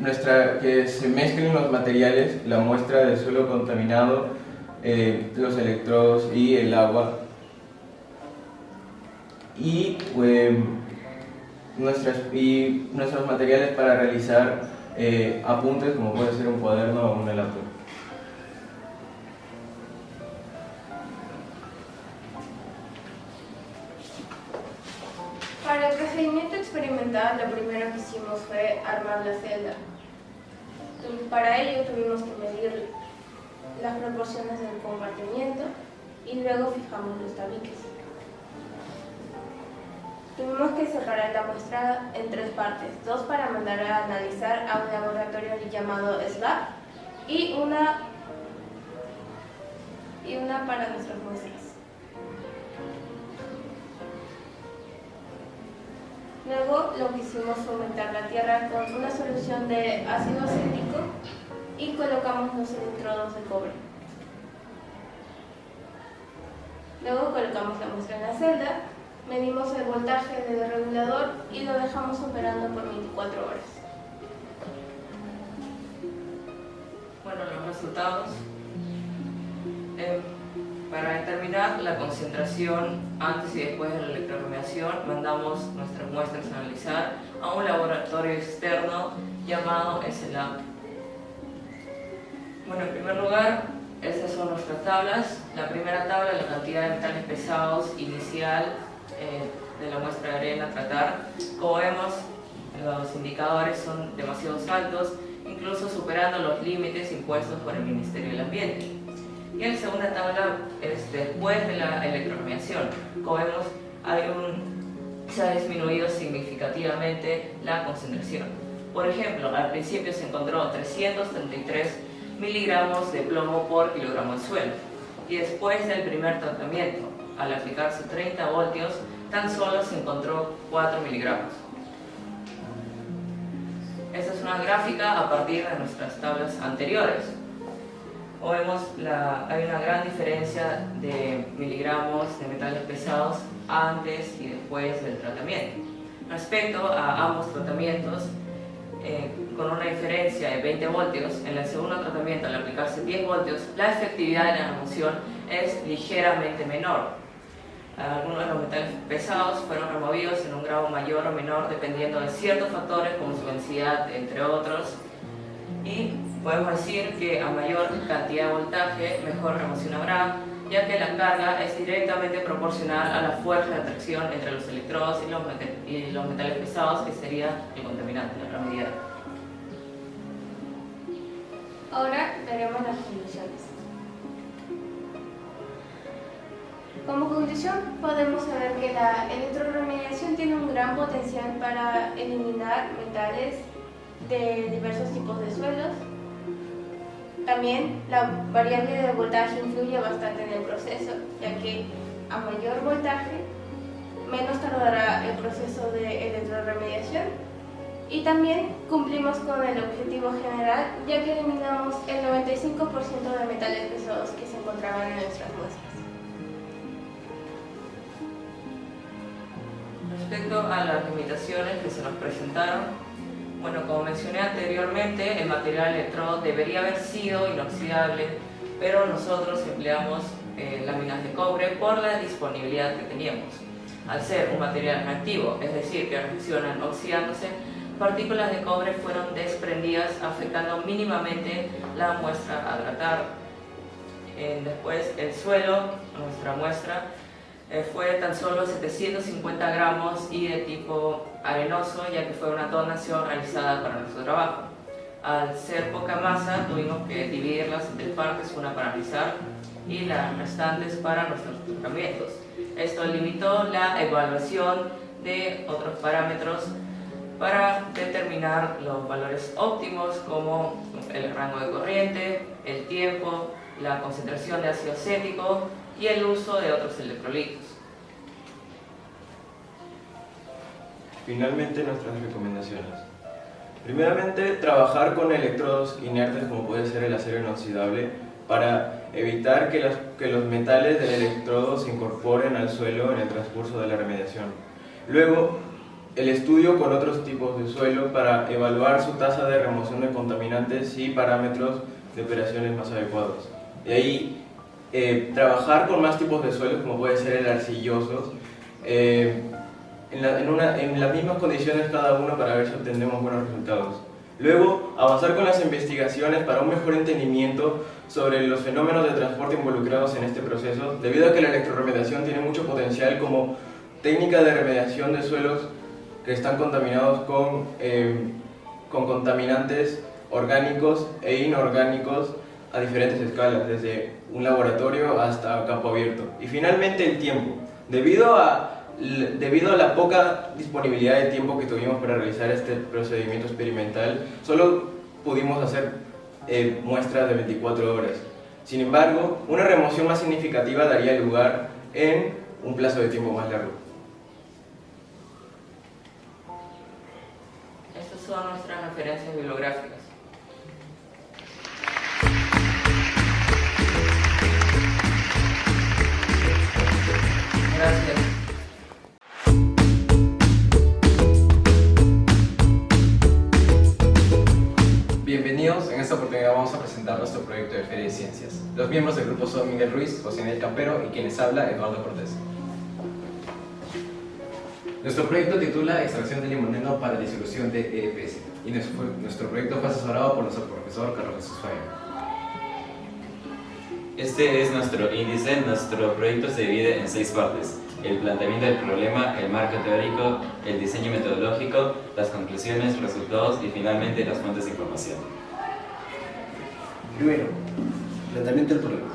se mezclen los materiales, la muestra del suelo contaminado, los electrodos y el agua. Y nuestros materiales para realizar apuntes, como puede ser un cuaderno o una laptop. Para el procedimiento experimental, lo primero que hicimos fue armar la celda. Para ello tuvimos que medir las proporciones del compartimiento y luego fijamos los tabiques. Tuvimos que separar la muestra en 3 partes, 2 para mandar a analizar a un laboratorio llamado SLAB y una para nuestras muestras. Luego lo que hicimos fue aumentar la tierra con una solución de ácido acético y colocamos los electrodos de cobre. Luego colocamos la muestra en la celda, medimos el voltaje del regulador y lo dejamos operando por 24 horas. Bueno, los resultados. Para determinar la concentración antes y después de la electroradiación, mandamos nuestras muestras a analizar a un laboratorio externo llamado SLAB. Bueno, en primer lugar, estas son nuestras tablas. La primera tabla, la cantidad de metales pesados inicial de la muestra de arena a tratar. Como vemos, los indicadores son demasiado altos, incluso superando los límites impuestos por el Ministerio del Ambiente. Y en la segunda tabla, después de la electroradiación, como vemos, se ha disminuido significativamente la concentración. Por ejemplo, al principio se encontró 333 miligramos de plomo por kilogramo de suelo, y después del primer tratamiento, al aplicarse 30 voltios, tan solo se encontró 4 miligramos. Esta es una gráfica a partir de nuestras tablas anteriores. Como vemos, hay una gran diferencia de miligramos de metales pesados antes y después del tratamiento. Respecto a ambos tratamientos, con una diferencia de 20 voltios, en el segundo tratamiento, al aplicarse 10 voltios, la efectividad de la remoción es ligeramente menor. Algunos de los metales pesados fueron removidos en un grado mayor o menor dependiendo de ciertos factores como su densidad, entre otros, y podemos decir que a mayor cantidad de voltaje, mejor remoción habrá, ya que la carga es directamente proporcional a la fuerza de atracción entre los electrodos y los metales pesados, que sería el contaminante, la remediada. Ahora veremos las conclusiones. Como conclusión, podemos saber que la electroremediación tiene un gran potencial para eliminar metales de diversos tipos de suelos. También la variable de voltaje influye bastante en el proceso, ya que a mayor voltaje, menos tardará el proceso de electroremediación. Y también cumplimos con el objetivo general, ya que eliminamos el 95% de metales pesados que se encontraban en nuestras muestras. Respecto a las limitaciones que se nos presentaron, bueno, como mencioné anteriormente, el material electrodo debería haber sido inoxidable, pero nosotros empleamos láminas de cobre por la disponibilidad que teníamos. Al ser un material reactivo, es decir, que reaccionan oxidándose, partículas de cobre fueron desprendidas, afectando mínimamente la muestra a tratar. Después, el suelo, nuestra muestra, fue tan solo 750 gramos y de tipo arenoso, ya que fue una donación realizada para nuestro trabajo. Al ser poca masa, tuvimos que dividirlas en 3 partes, una para rizar y las restantes para nuestros tratamientos. Esto limitó la evaluación de otros parámetros para determinar los valores óptimos como el rango de corriente, el tiempo, la concentración de ácido acético y el uso de otros electrolitos. Finalmente, nuestras recomendaciones. Primeramente, trabajar con electrodos inertes como puede ser el acero inoxidable para evitar que los metales del electrodo se incorporen al suelo en el transcurso de la remediación. Luego, el estudio con otros tipos de suelo para evaluar su tasa de remoción de contaminantes y parámetros de operaciones más adecuados. De ahí, trabajar con más tipos de suelos como puede ser el arcilloso, en las mismas condiciones cada uno para ver si obtenemos buenos resultados. Luego, avanzar con las investigaciones para un mejor entendimiento sobre los fenómenos de transporte involucrados en este proceso, debido a que la electroremediación tiene mucho potencial como técnica de remediación de suelos que están contaminados con contaminantes orgánicos e inorgánicos a diferentes escalas, desde un laboratorio hasta campo abierto. Y finalmente, el tiempo. Debido a la poca disponibilidad de tiempo que tuvimos para realizar este procedimiento experimental, solo pudimos hacer muestras de 24 horas. Sin embargo, una remoción más significativa daría lugar en un plazo de tiempo más largo. Estas son nuestras referencias bibliográficas. Gracias. Bienvenidos, en esta oportunidad vamos a presentar nuestro proyecto de Feria de Ciencias. Los miembros del grupo son Miguel Ruiz, José Daniel Campero y quienes habla, Eduardo Cortés. Nuestro proyecto titula Extracción de limoneno para disolución de EPS y nuestro proyecto fue asesorado por nuestro profesor Carlos Jesús Fabio. Este es nuestro índice. Nuestro proyecto se divide en 6 partes: el planteamiento del problema, el marco teórico, el diseño metodológico, las conclusiones, resultados y finalmente las fuentes de información. Primero, planteamiento del problema.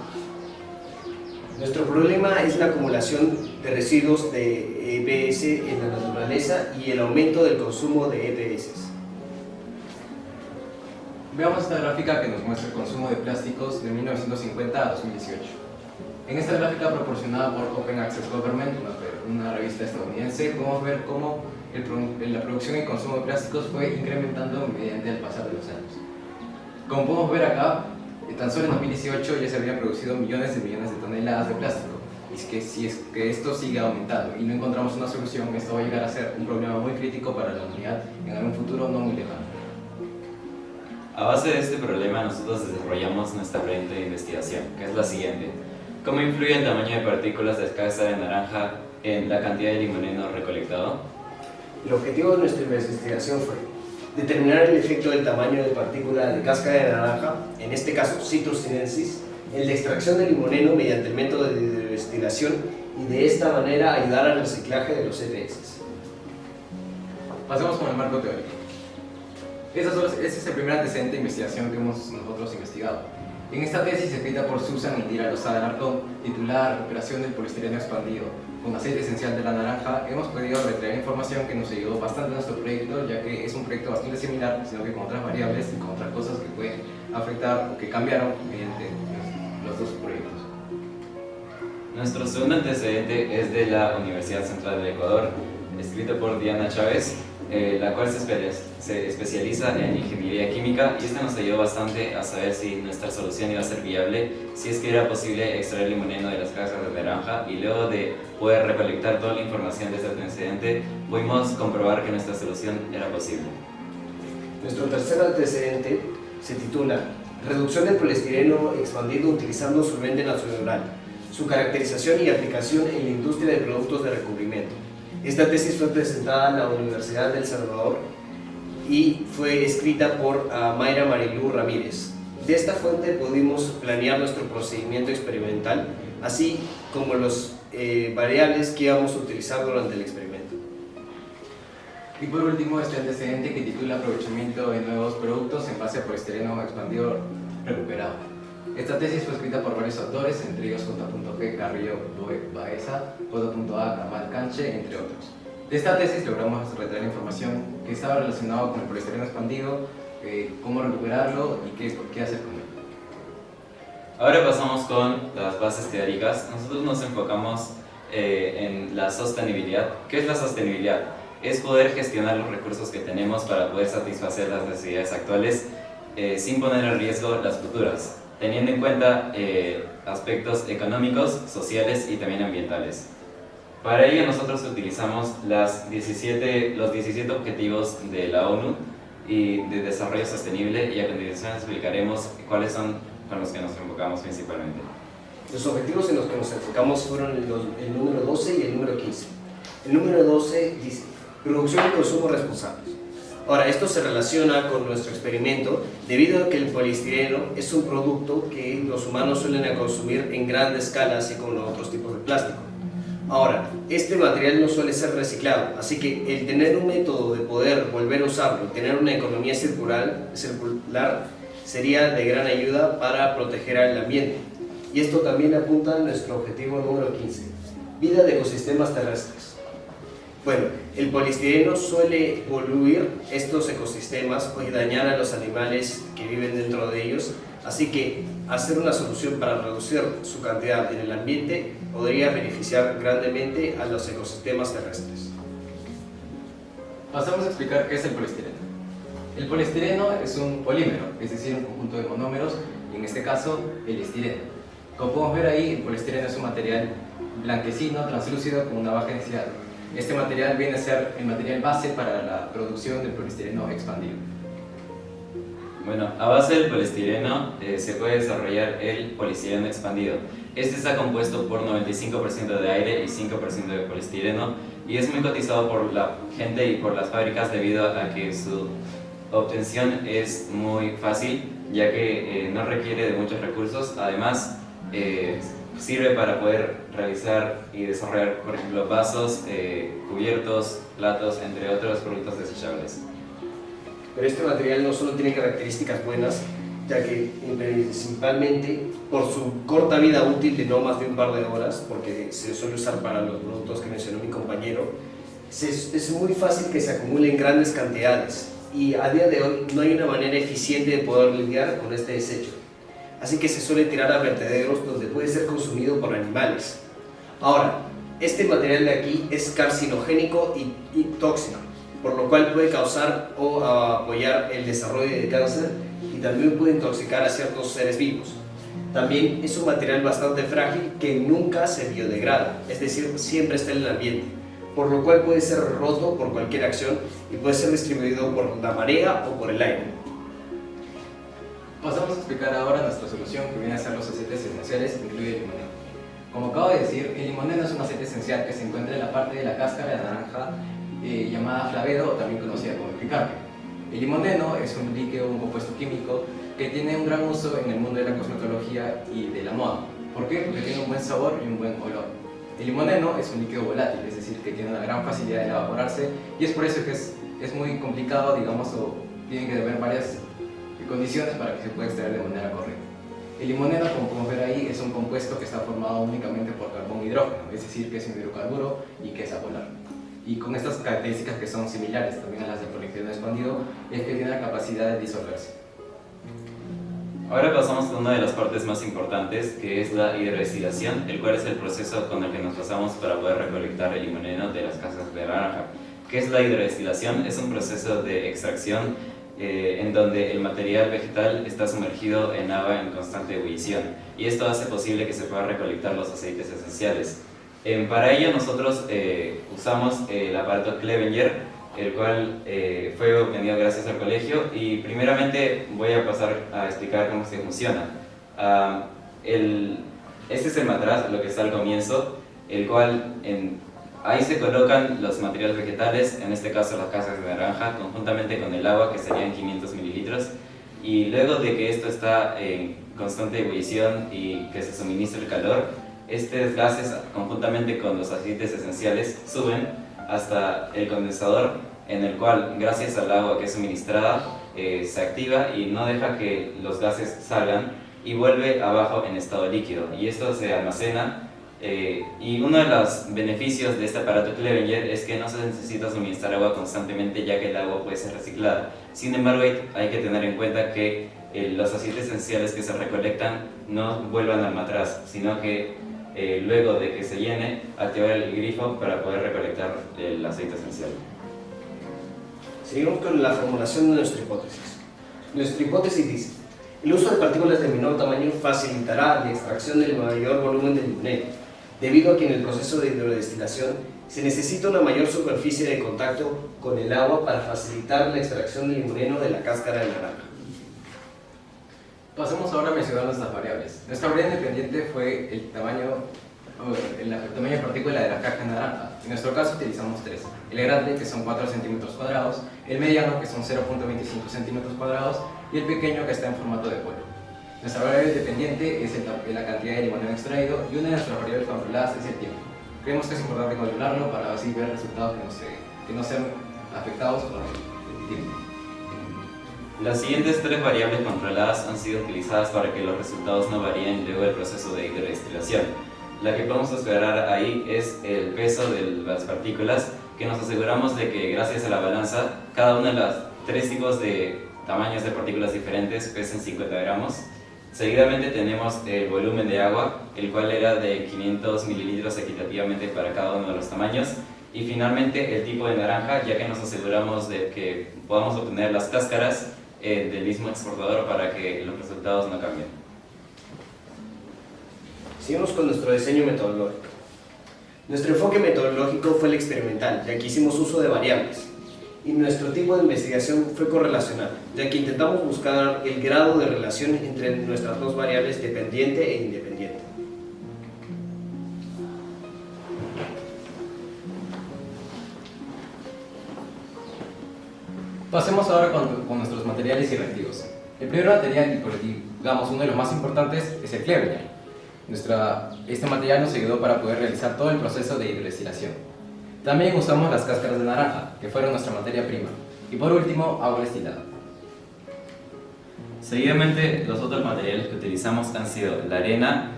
Nuestro problema es la acumulación de residuos de EPS en la naturaleza y el aumento del consumo de EPS. Veamos esta gráfica que nos muestra el consumo de plásticos de 1950 a 2018. En esta gráfica proporcionada por Open Access Government, una revista estadounidense, podemos ver cómo la producción y consumo de plásticos fue incrementando mediante el pasar de los años. Como podemos ver acá, tan solo en 2018 ya se habían producido millones de toneladas de plástico. Y es que si es que esto sigue aumentando y no encontramos una solución, esto va a llegar a ser un problema muy crítico para la humanidad en algún futuro no muy lejano. A base de este problema, nosotros desarrollamos nuestra pregunta de investigación, que es la siguiente: ¿cómo influye el tamaño de partículas de cáscara de naranja en la cantidad de limoneno recolectado? El objetivo de nuestra investigación fue determinar el efecto del tamaño de partícula de cáscara de naranja, en este caso Citrus sinensis, en la extracción de limoneno mediante el método de destilación y de esta manera ayudar al reciclaje de los EPS. Pasemos con el marco teórico. Este es el primer antecedente de investigación que hemos nosotros investigado. En esta tesis escrita por Susan Indira Lozada Alarcón, titulada Recuperación del poliestireno expandido con aceite esencial de la naranja, hemos podido retraer información que nos ayudó bastante a nuestro proyecto, ya que es un proyecto bastante similar, sino que con otras variables y con otras cosas que pueden afectar o que cambiaron mediante los dos proyectos. Nuestro segundo antecedente es de la Universidad Central del Ecuador, escrito por Diana Chávez, la cual se especializa en ingeniería química, y esta nos ayudó bastante a saber si nuestra solución iba a ser viable, si es que era posible extraer limoneno de las cáscaras de naranja, y luego de poder recolectar toda la información de este antecedente, pudimos comprobar que nuestra solución era posible. Nuestro tercer antecedente se titula Reducción del poliestireno expandido utilizando solvente natural, su caracterización y aplicación en la industria de productos de recubrimiento. Esta tesis fue presentada en la Universidad de El Salvador y fue escrita por Mayra Marilú Ramírez. De esta fuente pudimos planear nuestro procedimiento experimental, así como las variables que íbamos a utilizar durante el experimento. Y por último, este antecedente que titula Aprovechamiento de nuevos productos en base a poliestireno expandido recuperado. Esta tesis fue escrita por varios autores, entre ellos J.G. Carrillo Baeza, J.A. Kamal Canche, entre otros. De esta tesis logramos retraer información que estaba relacionada con el poliestireno expandido, cómo recuperarlo y qué hacer con él. Ahora pasamos con las bases teóricas. Nosotros nos enfocamos en la sostenibilidad. ¿Qué es la sostenibilidad? Es poder gestionar los recursos que tenemos para poder satisfacer las necesidades actuales sin poner en riesgo las futuras, teniendo en cuenta aspectos económicos, sociales y también ambientales. Para ello nosotros utilizamos los 17 objetivos de la ONU y de desarrollo sostenible, y a continuación explicaremos cuáles son con los que nos enfocamos principalmente. Los objetivos en los que nos enfocamos fueron el número 12 y el número 15. El número 12 dice: producción y consumo responsables. Ahora, esto se relaciona con nuestro experimento debido a que el poliestireno es un producto que los humanos suelen consumir en grandes escalas y con otros tipos de plástico. Ahora, este material no suele ser reciclado, así que el tener un método de poder volver a usarlo, tener una economía circular sería de gran ayuda para proteger al ambiente. Y esto también apunta a nuestro objetivo número 15, vida de ecosistemas terrestres. Bueno, el poliestireno suele poluir estos ecosistemas y dañar a los animales que viven dentro de ellos, así que hacer una solución para reducir su cantidad en el ambiente podría beneficiar grandemente a los ecosistemas terrestres. Pasamos a explicar qué es el poliestireno. El poliestireno es un polímero, es decir, un conjunto de monómeros, y en este caso el estireno. Como podemos ver ahí, el poliestireno es un material blanquecino, translúcido, con una baja densidad. Este material viene a ser el material base para la producción del poliestireno expandido. Bueno, a base del poliestireno se puede desarrollar el poliestireno expandido. Este está compuesto por 95% de aire y 5% de poliestireno, y es muy cotizado por la gente y por las fábricas debido a que su obtención es muy fácil, ya que no requiere de muchos recursos. Además, sirve para poder realizar y desarrollar, por ejemplo, vasos, cubiertos, platos, entre otros productos desechables. Pero este material no solo tiene características buenas, ya que principalmente por su corta vida útil de no más de un par de horas, porque se suele usar para los productos que mencionó mi compañero, es muy fácil que se acumule en grandes cantidades, y a día de hoy no hay una manera eficiente de poder lidiar con este desecho. Así que se suele tirar a vertederos donde puede ser consumido por animales. Ahora, este material de aquí es carcinogénico y tóxico, por lo cual puede causar o apoyar el desarrollo de cáncer, y también puede intoxicar a ciertos seres vivos. También es un material bastante frágil que nunca se biodegrada, es decir, siempre está en el ambiente, por lo cual puede ser roto por cualquier acción y puede ser distribuido por la marea o por el aire. Pasamos a explicar ahora nuestra solución, que viene a ser los aceites esenciales, incluido el limoneno. Como acabo de decir, el limoneno es un aceite esencial que se encuentra en la parte de la cáscara de la naranja llamada flavedo, o también conocida como epicarpio. El limoneno es un líquido, un compuesto químico que tiene un gran uso en el mundo de la cosmetología y de la moda. ¿Por qué? Porque tiene un buen sabor y un buen olor. El limoneno es un líquido volátil, es decir, que tiene una gran facilidad de evaporarse, y es por eso que es muy complicado, digamos, o tienen que haber varias condiciones para que se pueda extraer de manera correcta. El limoneno, como podemos ver ahí, es un compuesto que está formado únicamente por carbón e hidrógeno, es decir, que es un hidrocarburo y que es apolar. Y con estas características que son similares también a las del poliestireno expandido, es que tiene la capacidad de disolverse. Ahora pasamos a una de las partes más importantes, que es la hidrodestilación, el cual es el proceso con el que nos basamos para poder recolectar el limoneno de las cáscaras de naranja. ¿Qué es la hidrodestilación? Es un proceso de extracción en donde el material vegetal está sumergido en agua en constante ebullición, y esto hace posible que se puedan recolectar los aceites esenciales. Para ello nosotros usamos el aparato Clevenger, el cual fue obtenido gracias al colegio, y primeramente voy a pasar a explicar cómo se funciona. Este es el matraz, lo que está al comienzo, el cual ahí se colocan los materiales vegetales, en este caso las cáscaras de naranja, conjuntamente con el agua, que serían 500 mililitros, y luego de que esto está en constante ebullición y que se suministra el calor, estos gases conjuntamente con los aceites esenciales suben hasta el condensador, en el cual, gracias al agua que es suministrada, se activa y no deja que los gases salgan y vuelve abajo en estado líquido. Y esto se almacena. Y uno de los beneficios de este aparato Clevenger es que no se necesita suministrar agua constantemente, ya que el agua puede ser reciclada. Sin embargo, hay que tener en cuenta que los aceites esenciales que se recolectan no vuelvan al matraz, sino que luego de que se llene, activar el grifo para poder recolectar el aceite esencial. Seguimos con la formulación de nuestra hipótesis. Nuestra hipótesis dice: el uso de partículas de menor tamaño facilitará la extracción del mayor volumen del limoneno, debido a que en el proceso de hidrodestilación se necesita una mayor superficie de contacto con el agua para facilitar la extracción del limoneno de la cáscara de naranja. Pasemos ahora a mencionar nuestras variables. Nuestra variable independiente fue el tamaño de partícula de la caja naranja. En nuestro caso utilizamos tres: el grande, que son 4 centímetros cuadrados, el mediano, que son 0.25 centímetros cuadrados, y el pequeño, que está en formato de polvo. Nuestra variable dependiente es la cantidad de limoneno extraído, y una de nuestras variables controladas es el tiempo. Creemos que es importante controlarlo para así ver resultados que no sean afectados por el tiempo. Las siguientes tres variables controladas han sido utilizadas para que los resultados no varíen luego del proceso de hidrodestilación. La que podemos esperar ahí es el peso de las partículas, que nos aseguramos de que gracias a la balanza, cada una de las tres tipos de tamaños de partículas diferentes pesen 50 gramos. Seguidamente tenemos el volumen de agua, el cual era de 500 mililitros equitativamente para cada uno de los tamaños. Y finalmente el tipo de naranja, ya que nos aseguramos de que podamos obtener las cáscaras del mismo exportador para que los resultados no cambien. Seguimos con nuestro diseño metodológico. Nuestro enfoque metodológico fue el experimental, ya que hicimos uso de variables. Y nuestro tipo de investigación fue correlacional, ya que intentamos buscar el grado de relación entre nuestras dos variables dependiente e independiente. Pasemos ahora con nuestros materiales y reactivos. El primer material, y digamos uno de los más importantes, es el Clevenger. Este material nos ayudó para poder realizar todo el proceso de hidrodestilación. También usamos las cáscaras de naranja, que fueron nuestra materia prima. Y por último, agua destilada. Seguidamente, los otros materiales que utilizamos han sido la arena,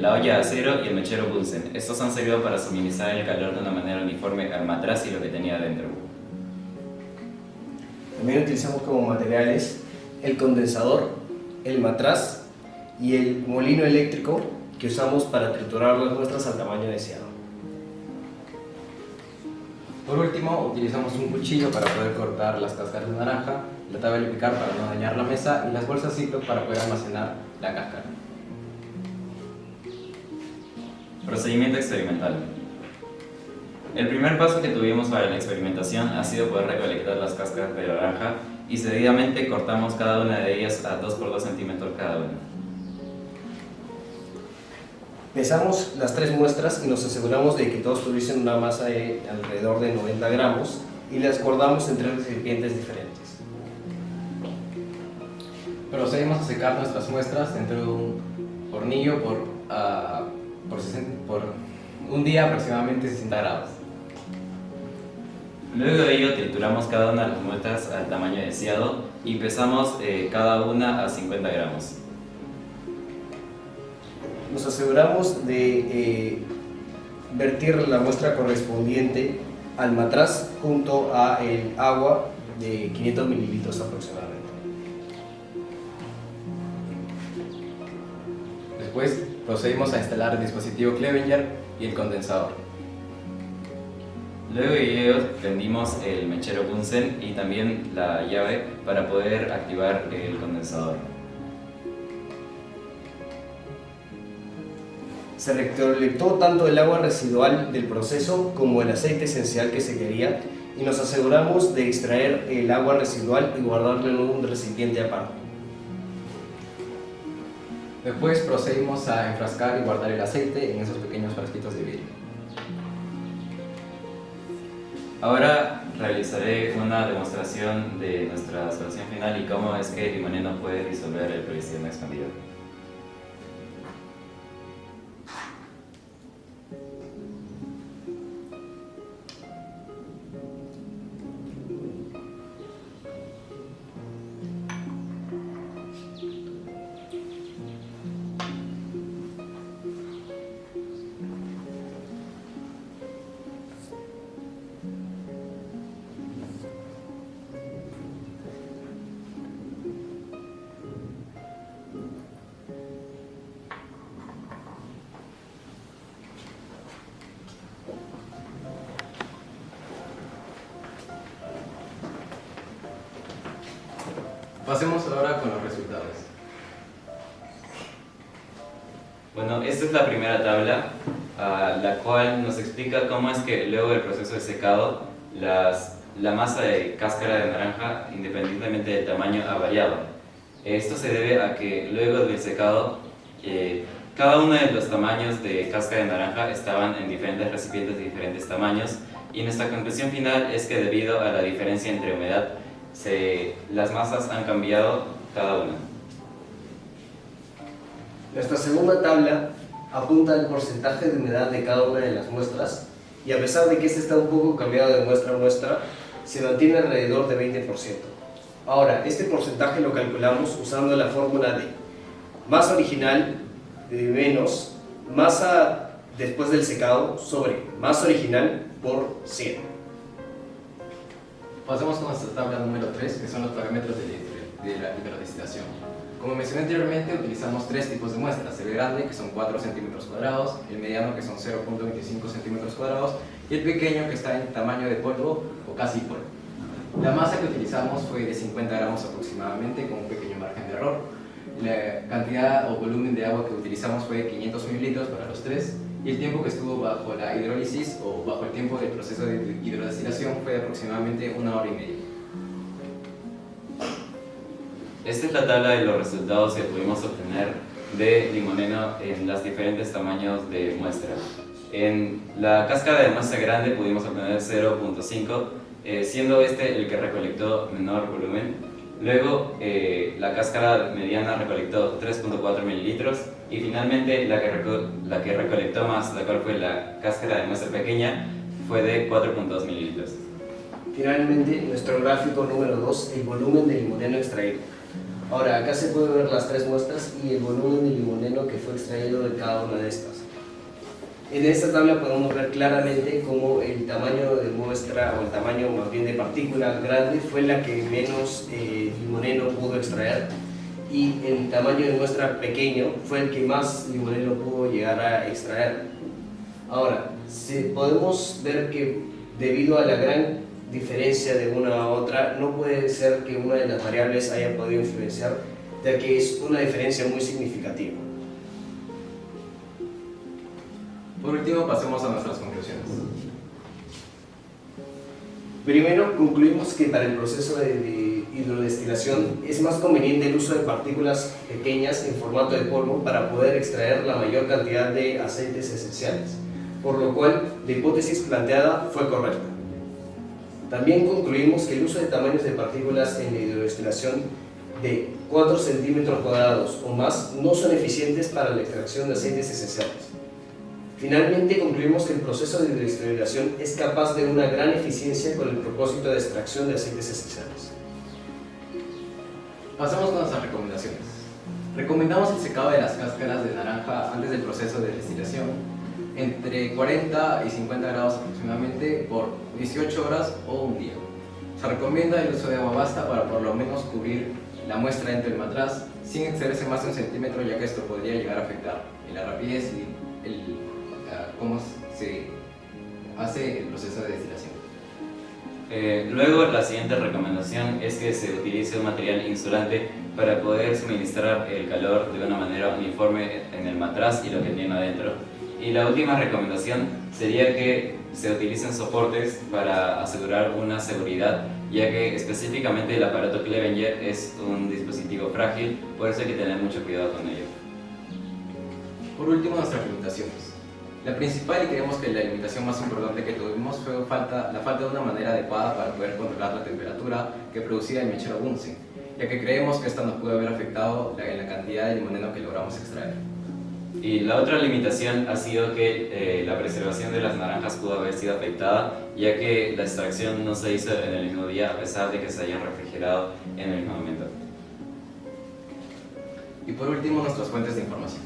la olla de acero y el mechero Bunsen. Estos han servido para suministrar el calor de una manera uniforme al matraz y lo que tenía dentro. También utilizamos como materiales el condensador, el matraz y el molino eléctrico que usamos para triturar las muestras al tamaño deseado. Por último, utilizamos un cuchillo para poder cortar las cáscaras de naranja, la tabla de picar para no dañar la mesa y las bolsas Ziploc para poder almacenar la cáscara. Procedimiento experimental. El primer paso que tuvimos para la experimentación ha sido poder recolectar las cáscaras de naranja y seguidamente cortamos cada una de ellas a 2 por 2 centímetros cada una. Pesamos las tres muestras y nos aseguramos de que todos tuviesen una masa de alrededor de 90 gramos y las guardamos en 3 recipientes diferentes. Procedimos a secar nuestras muestras dentro de un hornillo por un día aproximadamente 60 grados. Luego de ello trituramos cada una de las muestras al tamaño deseado y pesamos cada una a 50 gramos. Nos aseguramos de vertir la muestra correspondiente al matraz junto a el agua de 500 mililitros aproximadamente. Después procedimos a instalar el dispositivo Clevenger y el condensador. Luego de ello prendimos el mechero Bunsen y también la llave para poder activar el condensador. Se recolectó tanto el agua residual del proceso como el aceite esencial que se quería y nos aseguramos de extraer el agua residual y guardarlo en un recipiente aparte. Después procedimos a enfrascar y guardar el aceite en esos pequeños frasquitos de vidrio. Ahora realizaré una demostración de nuestra solución final y cómo es que el limoneno puede disolver el poliestireno expandido. Pasemos ahora con los resultados. Bueno, esta es la primera tabla, la cual nos explica cómo es que luego del proceso de secado, la masa de cáscara de naranja, independientemente del tamaño, ha variado. Esto se debe a que luego del secado, cada uno de los tamaños de cáscara de naranja estaban en diferentes recipientes de diferentes tamaños, y nuestra conclusión final es que debido a la diferencia entre humedad, las masas han cambiado cada una. Nuestra segunda tabla apunta al porcentaje de humedad de cada una de las muestras, y a pesar de que este está un poco cambiado de muestra a muestra, se mantiene alrededor de 20%. Ahora, este porcentaje lo calculamos usando la fórmula de masa original menos masa después del secado sobre masa original por 100. Pasemos con nuestra tabla número 3, que son los parámetros de la hidrodestilación. Como mencioné anteriormente, utilizamos tres tipos de muestras: el grande, que son 4 centímetros cuadrados, el mediano, que son 0.25 centímetros cuadrados, y el pequeño, que está en tamaño de polvo o casi polvo. La masa que utilizamos fue de 50 gramos aproximadamente, con un pequeño margen de error. La cantidad o volumen de agua que utilizamos fue de 500 mililitros para los tres, y el tiempo que estuvo bajo la hidrólisis o bajo el tiempo del proceso de hidrodestilación fue de aproximadamente 1 hora y media. Esta es la tabla de los resultados que pudimos obtener de limoneno en los diferentes tamaños de muestra. En la cáscara de muestra grande pudimos obtener 0.5, siendo este el que recolectó menor volumen. Luego la cáscara mediana recolectó 3.4 mililitros, y finalmente la que recolectó más, la cual fue la cáscara de muestra pequeña, fue de 4.2 mililitros. Finalmente, nuestro gráfico número 2, el volumen de limoneno extraído. Ahora, acá se pueden ver las tres muestras y el volumen de limoneno que fue extraído de cada una de estas. En esta tabla podemos ver claramente cómo el tamaño de muestra, o el tamaño más bien de partícula grande, fue la que menos limoneno pudo extraer, y el tamaño de muestra pequeño fue el que más limoneno pudo llegar a extraer. Ahora, podemos ver que debido a la gran diferencia de una a otra, no puede ser que una de las variables haya podido influenciar, ya que es una diferencia muy significativa. Por último, pasemos a nuestras conclusiones. Primero, concluimos que para el proceso de hidrodestilación es más conveniente el uso de partículas pequeñas en formato de polvo para poder extraer la mayor cantidad de aceites esenciales, por lo cual la hipótesis planteada fue correcta. También concluimos que el uso de tamaños de partículas en la hidrodestilación de 4 centímetros cuadrados o más no son eficientes para la extracción de aceites esenciales. Finalmente, concluimos que el proceso de hidrodestilación es capaz de una gran eficiencia con el propósito de extracción de aceites esenciales. Pasemos con nuestras recomendaciones. Recomendamos el secado de las cáscaras de naranja antes del proceso de destilación entre 40 y 50 grados aproximadamente por 18 horas o un día. Se recomienda el uso de agua basta para por lo menos cubrir la muestra dentro del matraz sin excederse más de 1 centímetro, ya que esto podría llegar a afectar la rapidez y cómo se hace el proceso de destilación. Luego, la siguiente recomendación es que se utilice un material insulante para poder suministrar el calor de una manera uniforme en el matraz y lo que tiene adentro. Y la última recomendación sería que se utilicen soportes para asegurar una seguridad, ya que específicamente el aparato Clevenger es un dispositivo frágil, por eso hay que tener mucho cuidado con ello. Por último, nuestras limitaciones. La principal, y creemos que la limitación más importante que tuvimos, fue la falta de una manera adecuada para poder controlar la temperatura que producía el mechero Bunsen, ya que creemos que esta nos pudo haber afectado en la cantidad de limoneno que logramos extraer. Y la otra limitación ha sido que la preservación de las naranjas pudo haber sido afectada, ya que la extracción no se hizo en el mismo día, a pesar de que se hayan refrigerado en el mismo momento. Y por último, nuestras fuentes de información.